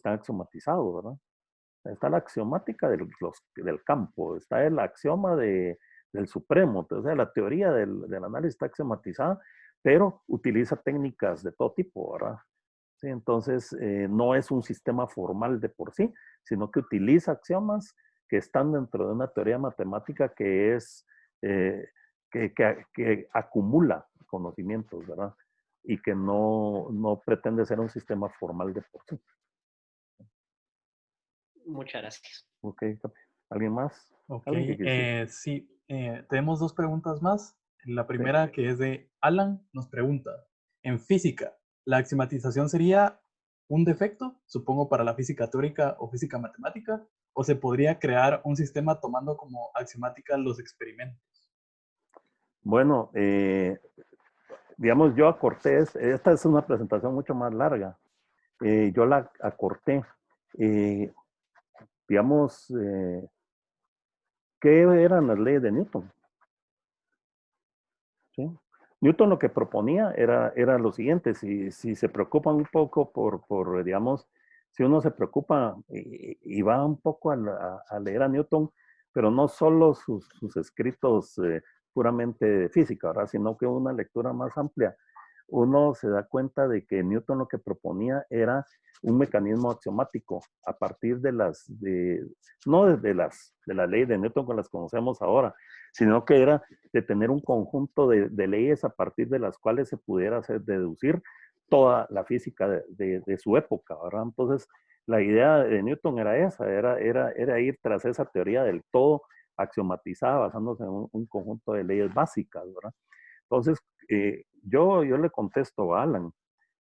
axiomatizados, ¿verdad? Está la axiomática del campo, está el axioma del supremo, o sea, la teoría del análisis está axiomatizada, pero utiliza técnicas de todo tipo, ¿verdad? Sí, entonces, no es un sistema formal de por sí, sino que utiliza axiomas que están dentro de una teoría matemática que es, que acumula conocimientos, ¿verdad? Y que no pretende ser un sistema formal de por sí. Muchas gracias. Ok, ¿Alguien más? Ok, ¿Alguien que quisiera? sí, tenemos dos preguntas más. La Sí. primera, que es de Alan, nos pregunta, en física, ¿la axiomatización sería un defecto, supongo para la física teórica o física matemática, o se podría crear un sistema tomando como axiomática los experimentos? Bueno, digamos, yo acorté, esta es una presentación mucho más larga. Yo la acorté. Eh, digamos, ¿qué eran las leyes de Newton? ¿Sí? Newton lo que proponía era lo siguiente, si se preocupan un poco digamos, si uno se preocupa y va un poco a leer a Newton, pero no solo sus escritos puramente de física, ¿verdad? Sino que una lectura más amplia, uno se da cuenta de que Newton lo que proponía era un mecanismo axiomático a partir no de las leyes de Newton que las conocemos ahora, sino que era de tener un conjunto de leyes a partir de las cuales se pudiera hacer deducir toda la física de su época, ¿verdad? Entonces, la idea de Newton era esa, era ir tras esa teoría del todo axiomatizada basándose en un conjunto de leyes básicas, ¿verdad? Entonces, yo le contesto a Alan,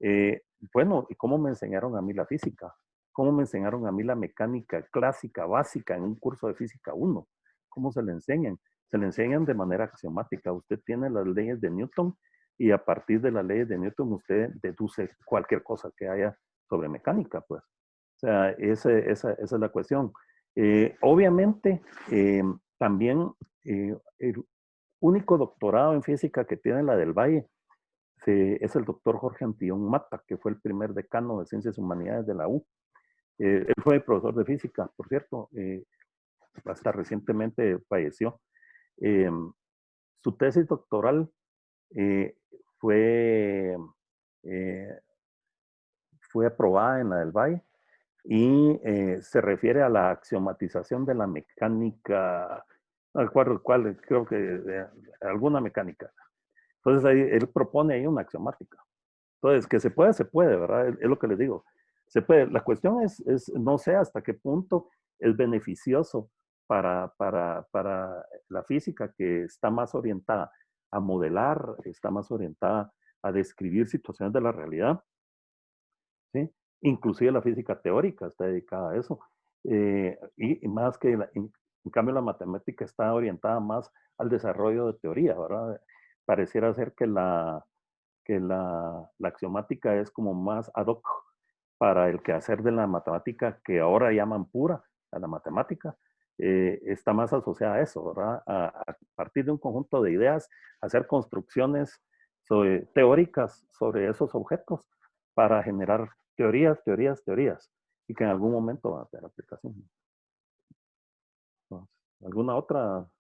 eh, bueno, ¿y cómo me enseñaron a mí la física? ¿Cómo me enseñaron a mí la mecánica clásica básica en un curso de física 1? ¿Cómo se le enseñan? Se le enseñan de manera axiomática. Usted tiene las leyes de Newton y a partir de las leyes de Newton usted deduce cualquier cosa que haya sobre mecánica, pues. O sea, esa es la cuestión. Obviamente, también el único doctorado en física que tiene la del Valle es el doctor Jorge Antillón Mata, que fue el primer decano de Ciencias Humanidades de la U. Él fue profesor de física, por cierto, hasta recientemente falleció. Eh, Su tesis doctoral eh, fue, eh, fue aprobada en la del Valle y se refiere a la axiomatización de la mecánica, al cual creo que alguna mecánica. Entonces ahí, él propone ahí una axiomática. Entonces, que se puede, ¿verdad? Es lo que les digo. Se puede. La cuestión no sé hasta qué punto es beneficioso para la física que está más orientada a modelar, está más orientada a describir situaciones de la realidad, ¿sí? Inclusive la física teórica está dedicada a eso. Y más que, en cambio, la matemática está orientada más al desarrollo de teoría, ¿verdad? Pareciera ser que la axiomática es como más ad hoc para el quehacer de la matemática que ahora llaman pura, a la matemática, está más asociada a eso, ¿verdad? A partir de un conjunto de ideas, hacer construcciones teóricas sobre esos objetos para generar teorías, y que en algún momento van a tener aplicación. Entonces, ¿alguna otra, don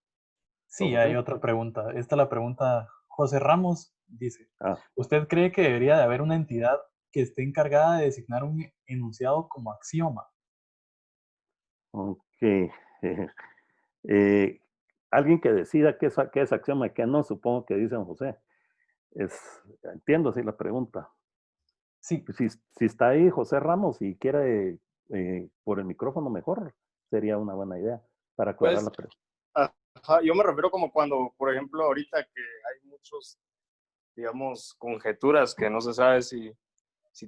Sí, hay José? otra pregunta. Esta la pregunta José Ramos. Dice, Ah, ¿usted cree que debería de haber una entidad que esté encargada de designar un enunciado como axioma? ok. Eh, alguien que decida qué es axioma y qué no, supongo que dice don José. Entiendo si la pregunta. Sí, Pues si está ahí José Ramos y quiere por el micrófono mejor, sería una buena idea para aclarar la Pues, pregunta. ajá, yo me refiero como cuando, por ejemplo, ahorita que hay muchos, digamos, conjeturas que no se sabe si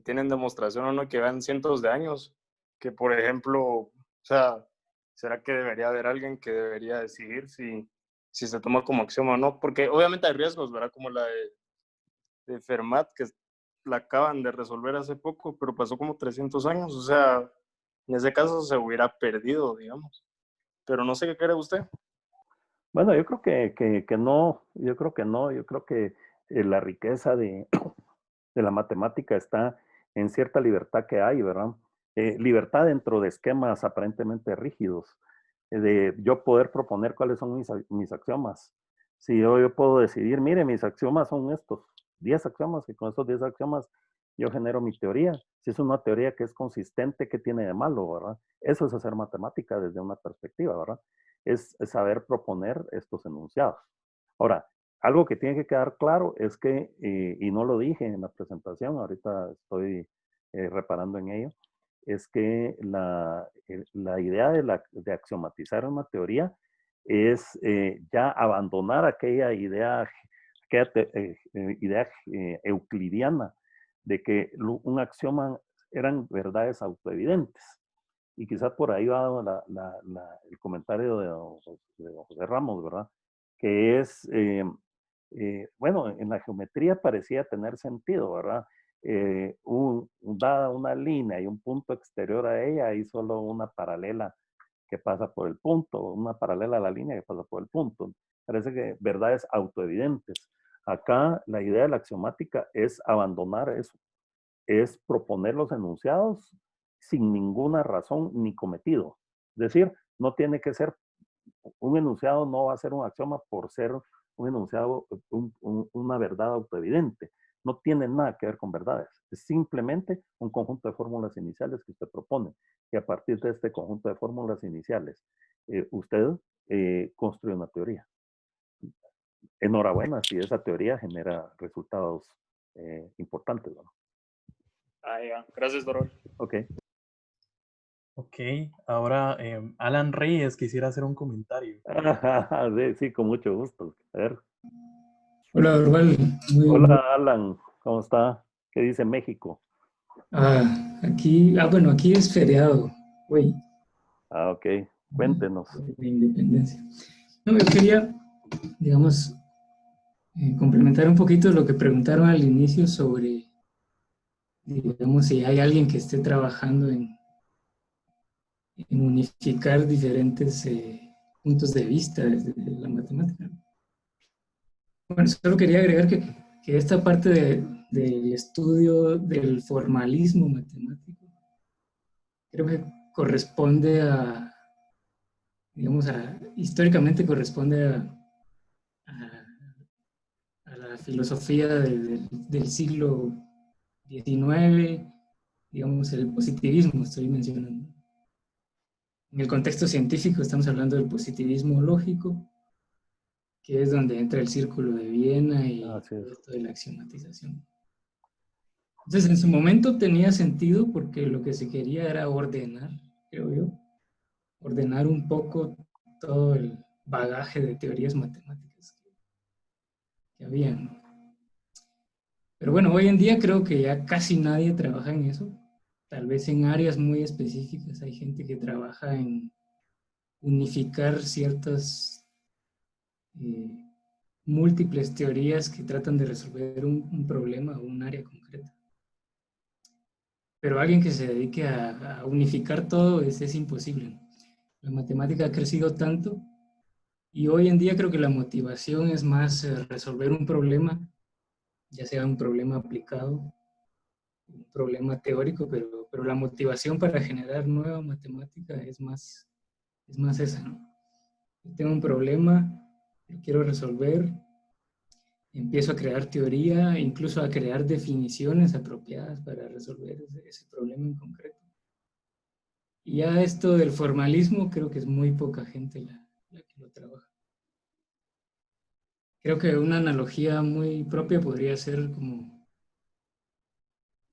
tienen demostración o no, que van cientos de años, que por ejemplo, o sea, ¿será que debería haber alguien que debería decidir si se toma como axioma o no? Porque obviamente hay riesgos, ¿verdad? Como la de Fermat, que la acaban de resolver hace poco, pero pasó como 300 años, o sea, en ese caso se hubiera perdido, digamos. Pero no sé qué cree usted. Bueno, yo creo que no, yo creo que la riqueza de la matemática está en cierta libertad que hay, ¿verdad? Libertad dentro de esquemas aparentemente rígidos, de yo poder proponer cuáles son mis axiomas. Si yo puedo decidir, mire, mis axiomas son estos 10 axiomas, y con estos 10 axiomas yo genero mi teoría. Si es una teoría que es consistente, ¿qué tiene de malo, verdad? Eso es hacer matemática desde una perspectiva, ¿verdad? Es saber proponer estos enunciados. Ahora, algo que tiene que quedar claro es que, y no lo dije en la presentación, ahorita estoy reparando en ello, es que la idea de axiomatizar una teoría es ya abandonar aquella idea euclidiana de que un axioma eran verdades autoevidentes. Y quizás por ahí va el comentario de don José Ramos, ¿verdad? Que es, bueno, en la geometría parecía tener sentido, ¿verdad? Dada una línea y un punto exterior a ella, hay solo una paralela que pasa por el punto, una paralela a la línea que pasa por el punto. Parece que verdades autoevidentes. Acá la idea de la axiomática es abandonar eso, es proponer los enunciados sin ninguna razón ni cometido. Es decir, no tiene que ser, un enunciado no va a ser un axioma por ser un enunciado, una verdad autoevidente. No tiene nada que ver con verdades. Es simplemente un conjunto de fórmulas iniciales que usted propone. Y a partir de este conjunto de fórmulas iniciales, usted construye una teoría. Enhorabuena si esa teoría genera resultados importantes, ¿no? Ya. Gracias, Dorval. Ok. Ok, ahora Alan Reyes quisiera hacer un comentario. Sí, con mucho gusto. A ver. Hola, Dorval. Hola, Alan. ¿Cómo está? ¿Qué dice México? Bueno, aquí es feriado hoy, Ok. Cuéntenos. de independencia. No, yo quería, digamos, complementar un poquito lo que preguntaron al inicio sobre, digamos, si hay alguien que esté trabajando en unificar diferentes puntos de vista desde la matemática. Bueno, solo quería agregar que esta parte del estudio del formalismo matemático creo que corresponde digamos, históricamente corresponde a la filosofía del siglo XIX, digamos, el positivismo, estoy mencionando. En el contexto científico estamos hablando del positivismo lógico, que es donde entra el círculo de Viena y esto de la axiomatización. Entonces, en su momento tenía sentido porque lo que se quería era ordenar, creo yo, ordenar un poco todo el bagaje de teorías matemáticas que había, ¿no? Pero bueno, hoy en día creo que ya casi nadie trabaja en eso. Tal vez en áreas muy específicas hay gente que trabaja en unificar ciertas múltiples teorías que tratan de resolver un problema o un área concreta. Pero alguien que se dedique a unificar todo es imposible. La matemática ha crecido tanto y hoy en día creo que la motivación es más resolver un problema, ya sea un problema aplicado, un problema teórico, pero la motivación para generar nueva matemática es más esa, ¿no? Yo tengo un problema, lo quiero resolver, empiezo a crear teoría, incluso a crear definiciones apropiadas para resolver ese problema en concreto. Y ya esto del formalismo creo que es muy poca gente la que lo trabaja. Creo que una analogía muy propia podría ser como,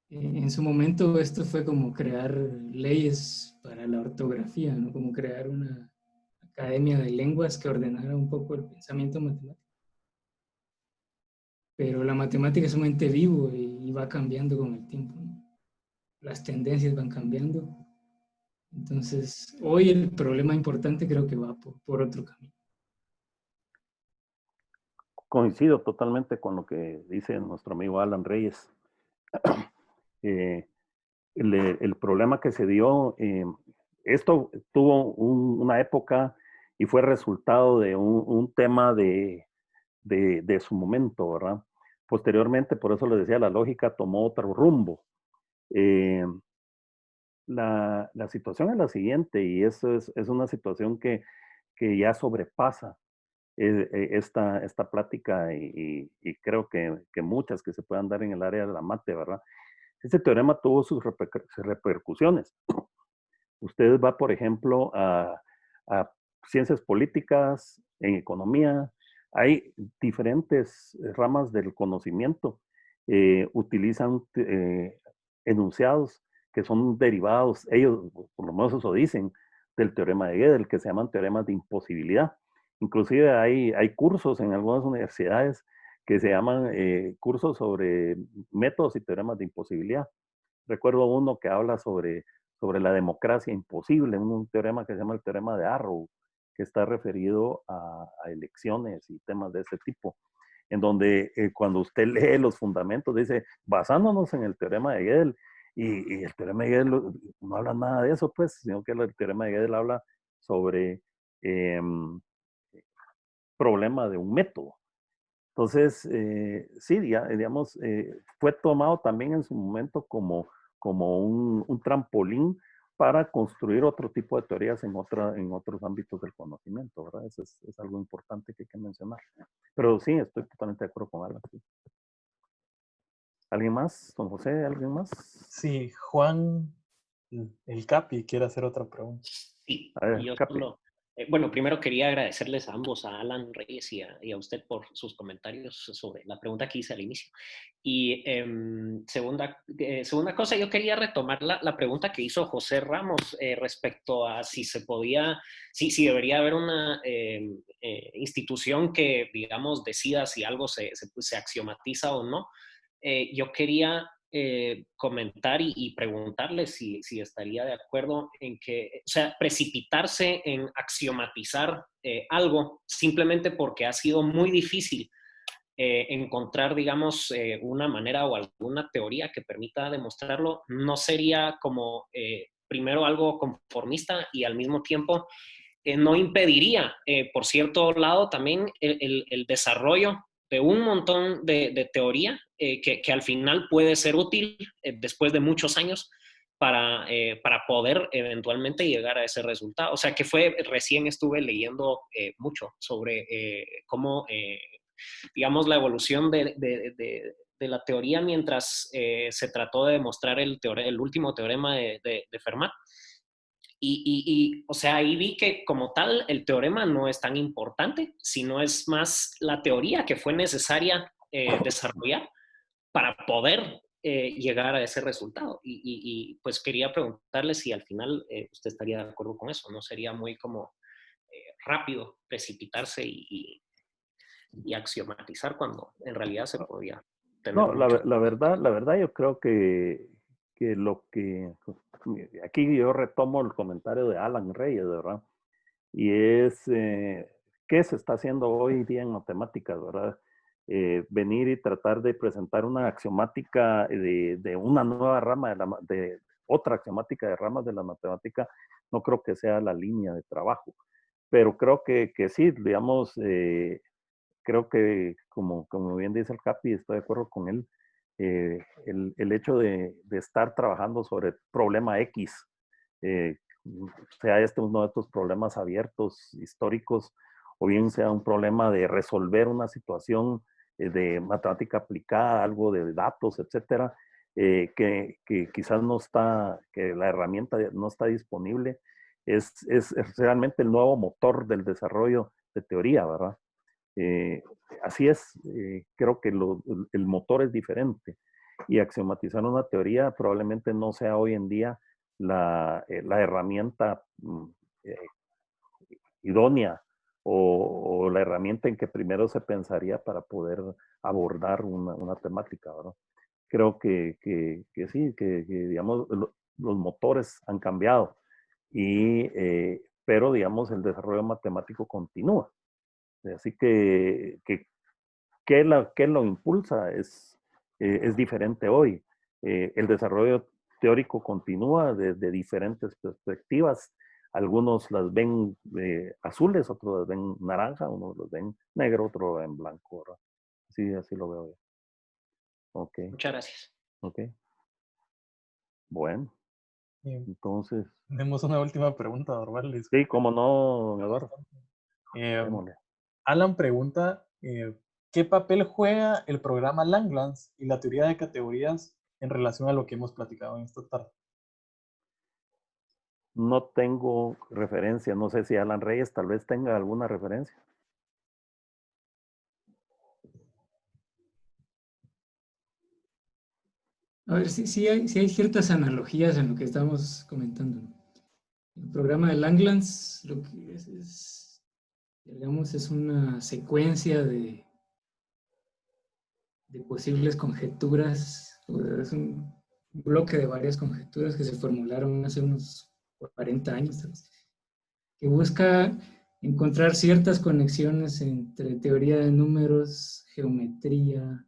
en su momento esto fue como crear leyes para la ortografía, ¿no? Como crear una academia de lenguas que ordenara un poco el pensamiento matemático. Pero la matemática es un ente vivo y va cambiando con el tiempo, ¿no? Las tendencias van cambiando. Entonces, hoy el problema importante creo que va por otro camino. Coincido totalmente con lo que dice nuestro amigo Alan Reyes. El problema que se dio, esto tuvo una época y fue resultado de un tema de su momento, ¿verdad? Posteriormente, por eso les decía, la lógica tomó otro rumbo. La situación es la siguiente, y eso es una situación que ya sobrepasa esta plática y creo que muchas que se puedan dar en el área de la mate, ¿verdad? Este teorema tuvo sus repercusiones. Usted va, por ejemplo, a ciencias políticas, en economía, hay diferentes ramas del conocimiento, utilizan enunciados que son derivados, ellos, por lo menos eso dicen, del teorema de Gödel, que se llaman teoremas de imposibilidad. Inclusive hay cursos en algunas universidades que se llaman cursos sobre métodos y teoremas de imposibilidad. Recuerdo uno que habla sobre la democracia imposible, un teorema que se llama el teorema de Arrow, que está referido a elecciones y temas de ese tipo, en donde cuando usted lee los fundamentos dice, basándonos en el teorema de Gödel, y el teorema de Gödel no habla nada de eso, pues, sino que el teorema de Gödel habla sobre problema de un método. Entonces, sí, digamos, fue tomado también en su momento como un trampolín para construir otro tipo de teorías en otros ámbitos del conocimiento, ¿verdad? Eso es algo importante que hay que mencionar. Pero sí, estoy totalmente de acuerdo con Alan. Sí. ¿Alguien más? ¿Don José? ¿Alguien más? Sí, Juan, el Capi, quiere hacer otra pregunta. Sí, A ver, yo Capi. solo, bueno, primero quería agradecerles a ambos, a Alan Reyes y a usted por sus comentarios sobre la pregunta que hice al inicio. Y segunda cosa, yo quería retomar la pregunta que hizo José Ramos respecto a si se podía, si debería haber una institución que, digamos, decida si algo se axiomatiza o no. Yo quería comentar y preguntarle si estaría de acuerdo en que, o sea, precipitarse en axiomatizar algo simplemente porque ha sido muy difícil encontrar, digamos, una manera o alguna teoría que permita demostrarlo, no sería como primero algo conformista y al mismo tiempo no impediría, por cierto lado, también el desarrollo de un montón de teoría que al final puede ser útil después de muchos años para poder eventualmente llegar a ese resultado. O sea, que recién estuve leyendo mucho sobre cómo, digamos, la evolución de la teoría mientras se trató de demostrar el último teorema de Fermat. O sea, ahí vi que como tal el teorema no es tan importante, sino es más la teoría que fue necesaria desarrollar para poder llegar a ese resultado. Pues quería preguntarle si al final usted estaría de acuerdo con eso. ¿No sería muy como rápido precipitarse y axiomatizar cuando en realidad se podía tener No, mucho? la verdad yo creo que aquí yo retomo el comentario de Alan Reyes, ¿verdad? Y es, ¿qué se está haciendo hoy día en matemáticas, verdad? Venir y tratar de presentar una axiomática de una nueva rama de otra axiomática de ramas de la matemática, no creo que sea la línea de trabajo. Pero creo que sí, digamos, creo que, como bien dice el Capi, estoy de acuerdo con él, el hecho de estar trabajando sobre problema X, sea este uno de estos problemas abiertos históricos, o bien sea un problema de resolver una situación de matemática aplicada, algo de datos, etcétera, que quizás no está, que la herramienta no está disponible, es realmente el nuevo motor del desarrollo de teoría, ¿verdad? Eh, Así es, creo que el motor es diferente y axiomatizar una teoría probablemente no sea hoy en día la herramienta eh, idónea o la herramienta en que primero se pensaría para poder abordar una temática, ¿verdad? Creo que sí, que digamos los motores han cambiado, pero digamos el desarrollo matemático continúa. Así ¿qué lo impulsa? Es diferente hoy. El desarrollo teórico continúa desde diferentes perspectivas. Algunos las ven azules, otros las ven naranja, unos las ven negro, otros lo ven blanco. ¿Verdad? Sí, así lo veo yo. Ok, Muchas gracias. ok. Bueno, Bien. entonces. Tenemos una última pregunta, Dorval. Sí, cómo no, don Eduardo. Alan pregunta, ¿qué papel juega el programa Langlands y la teoría de categorías en relación a lo que hemos platicado en esta tarde? No tengo referencia, no sé si Alan Reyes tal vez tenga alguna referencia. A ver, sí hay ciertas analogías en lo que estamos comentando, ¿no? El programa de Langlands, lo que digamos, es una secuencia de posibles conjeturas, es un bloque de varias conjeturas que se formularon hace unos 40 años, que busca encontrar ciertas conexiones entre teoría de números, geometría,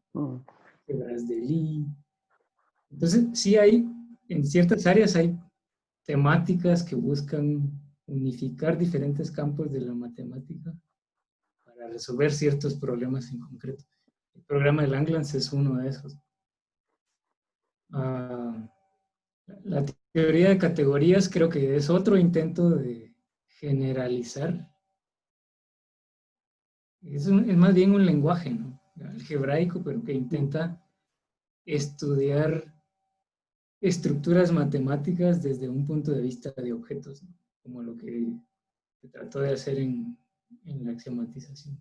álgebras de Lie. Entonces, sí hay, en ciertas áreas hay temáticas que buscan unificar diferentes campos de la matemática para resolver ciertos problemas en concreto. El programa de Langlands es uno de esos. La teoría de categorías creo que es otro intento de generalizar. Es más bien un lenguaje, ¿no? Algebraico, pero que intenta estudiar estructuras matemáticas desde un punto de vista de objetos, ¿no? Como lo que se trató de hacer en la axiomatización.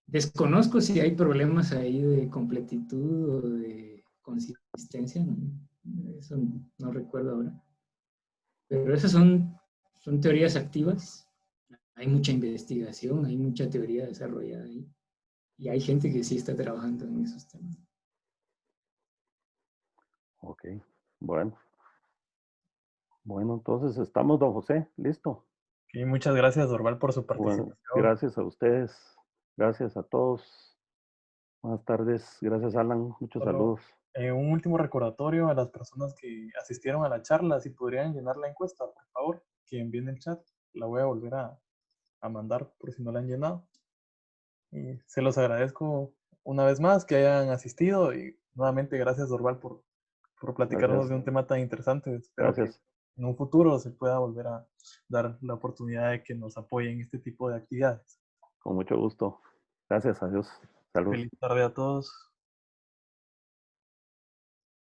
Desconozco si hay problemas ahí de completitud o de consistencia, ¿no? Eso no recuerdo ahora. Pero esas son teorías activas. Hay mucha investigación, hay mucha teoría desarrollada ahí. Y hay gente que sí está trabajando en esos temas. Ok, bueno. Bueno, entonces estamos, don José, listo. Y muchas gracias, Dorval, por su participación. Bueno, gracias a ustedes, gracias a todos. Buenas tardes, gracias Alan, muchos saludos. Un último recordatorio a las personas que asistieron a la charla, si podrían llenar la encuesta, por favor, que envíen el chat. La voy a volver a mandar por si no la han llenado. Y se los agradezco una vez más que hayan asistido y nuevamente gracias, Dorval, por platicarnos Gracias. de un tema tan interesante. Espero Gracias. que en un futuro se pueda volver a dar la oportunidad de que nos apoyen en este tipo de actividades. Con mucho gusto. Gracias, adiós. Salud. Feliz tarde a todos.